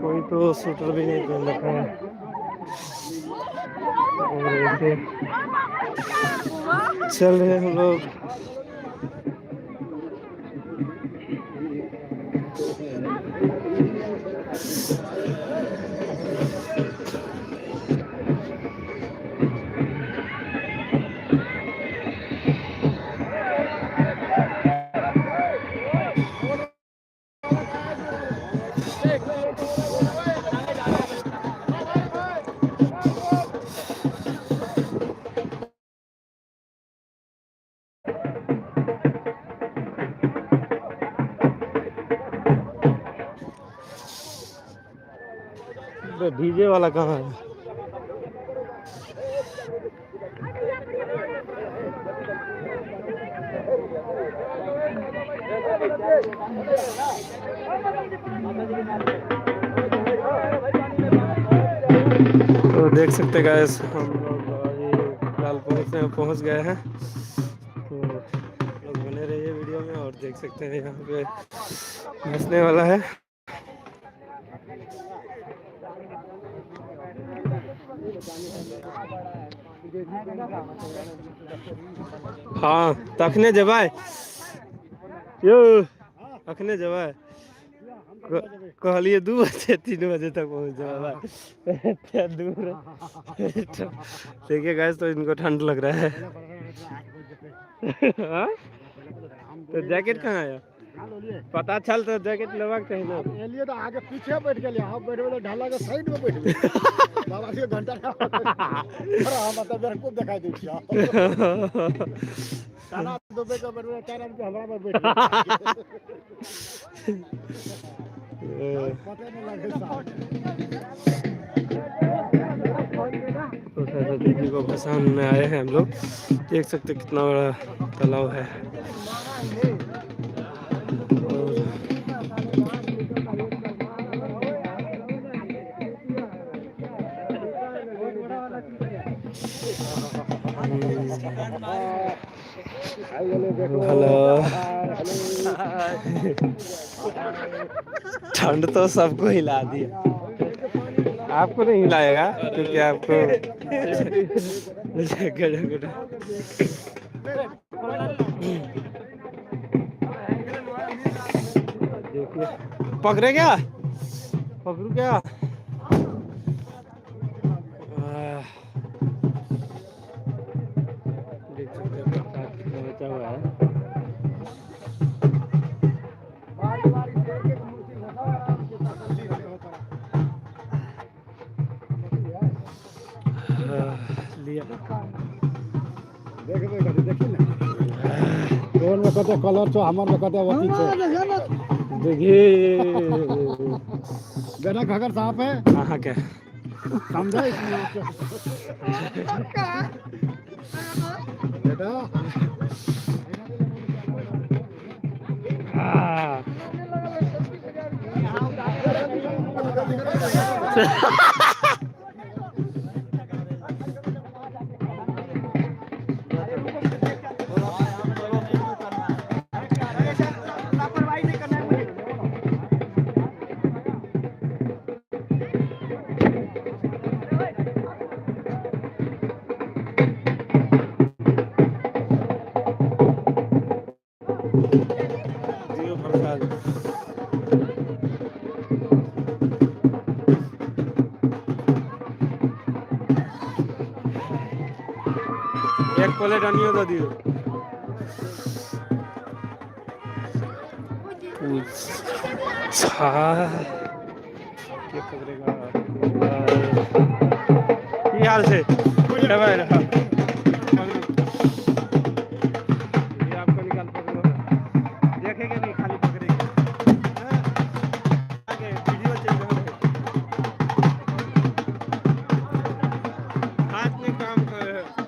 कोई तो स्वेटर भी नहीं पहन रखा है। और ऐसे चल रहे हम लोग। डीजे वाला कहाँ है? तो देख सकते गाइस, हम लोग फिलहाल पहुँच गए हैं। तो लोग बने रहिए वीडियो में। और देख सकते हैं यहाँ पे हंसने वाला है। हाँ तखने जबाय यो, अखने जबाय कहलिए 2 बजे 3 बजे तक पहुँच जाए दूर। देखिए गाइस, तो इनको ठंड लग रहा है। हाँ? तो जैकेट कहाँ आया? पता चल तो जैकेट लेवा चाहिए ना। एलिए तो आगे पीछे बैठ गेलिए, हम बैठबे तो ढाला के साइड में बैठबे। बाबा के घंटा अरे हम मतलब मेरे को दिखाई दे छिया। खाना दोबे के बैठबे, चार आदमी हमरा में बैठ। पता नहीं लगे साहब। तो सरस्वती जी को भसान में आए हैं हम लोग। देख सकते कितना बड़ा तालाब है। हेलो। ठंड तो सबको हिला दिया, आपको नहीं हिलाएगा क्योंकि आपको देखिए पकड़े क्या, पकड़ू क्या? देख सकते हैं बचा हुआ है। लिया देखबे करी, देखी ना कौन में कते कलर छो, हमर में कते वती छो। देखिए गना खगर साफ है। हाँ क्या समझा इसमें बेटा। जियो प्रसाद एक प्लेट अनियो दे दियो के पकड़ेगा की हाल से ये भाई रहा ये आपको निकाल पकड़ो देखेंगे नहीं खाली पकड़ेंगे हाँ? आगे वीडियो चल रहा है हाथ में काम कर रहे हैं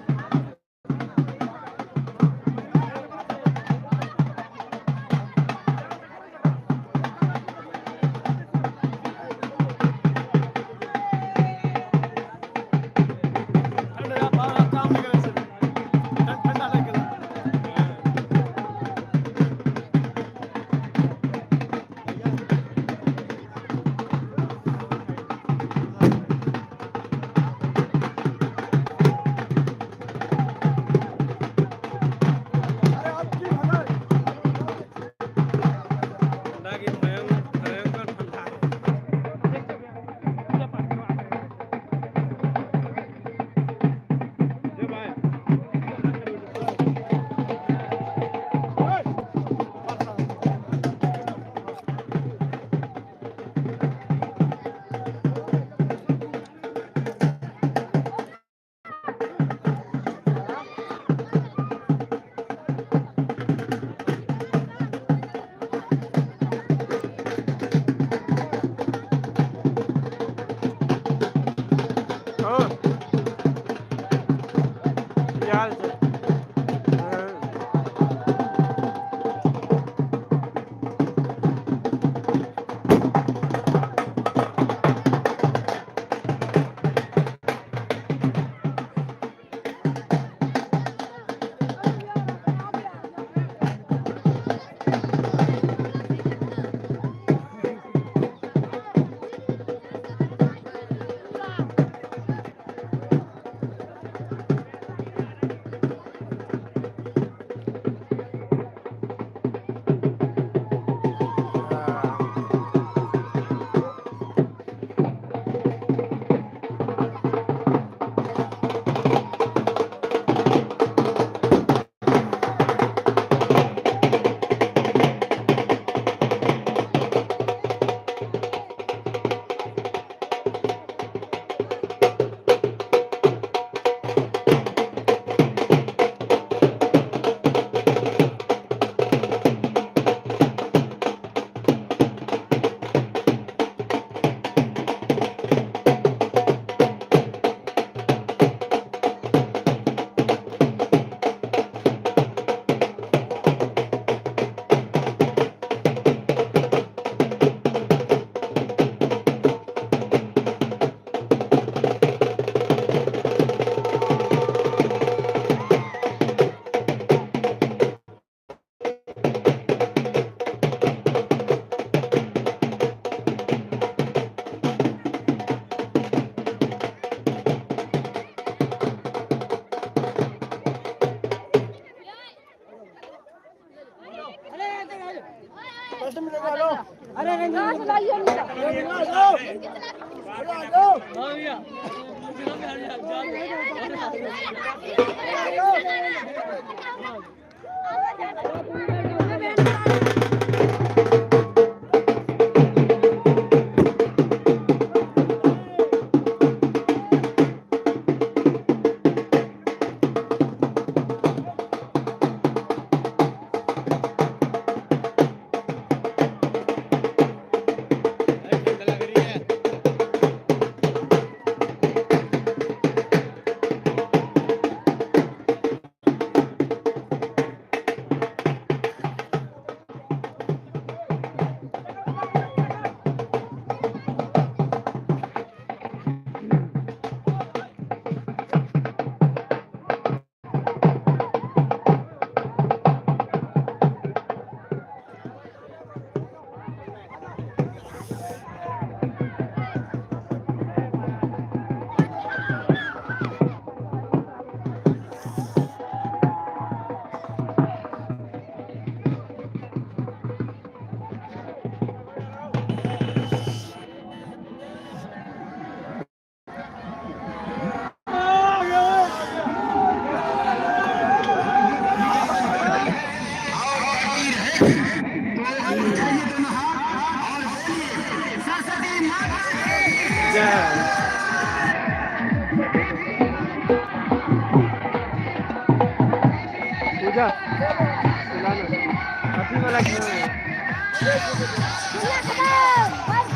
अभी वाला क्यों है?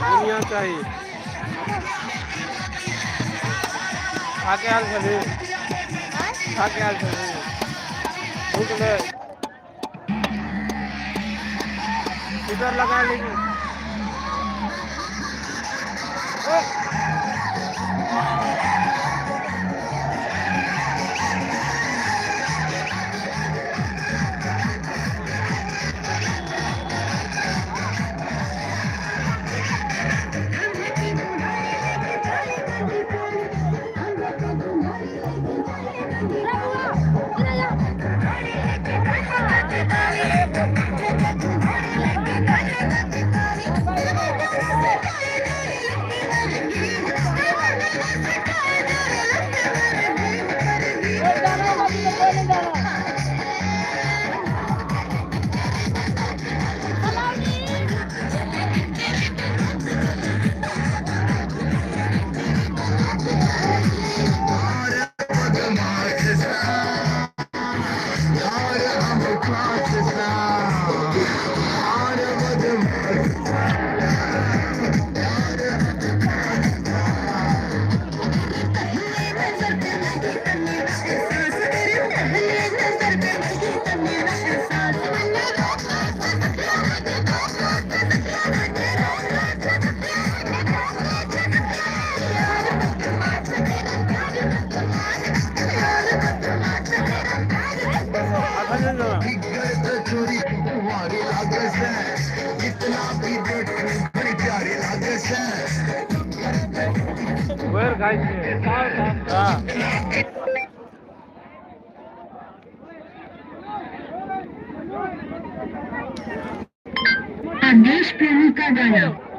दुनिया चाहिए आके हाल चले आके हाल चले रुक ले इधर लगा लेंगे Where guys? देश प्रेमी का गाना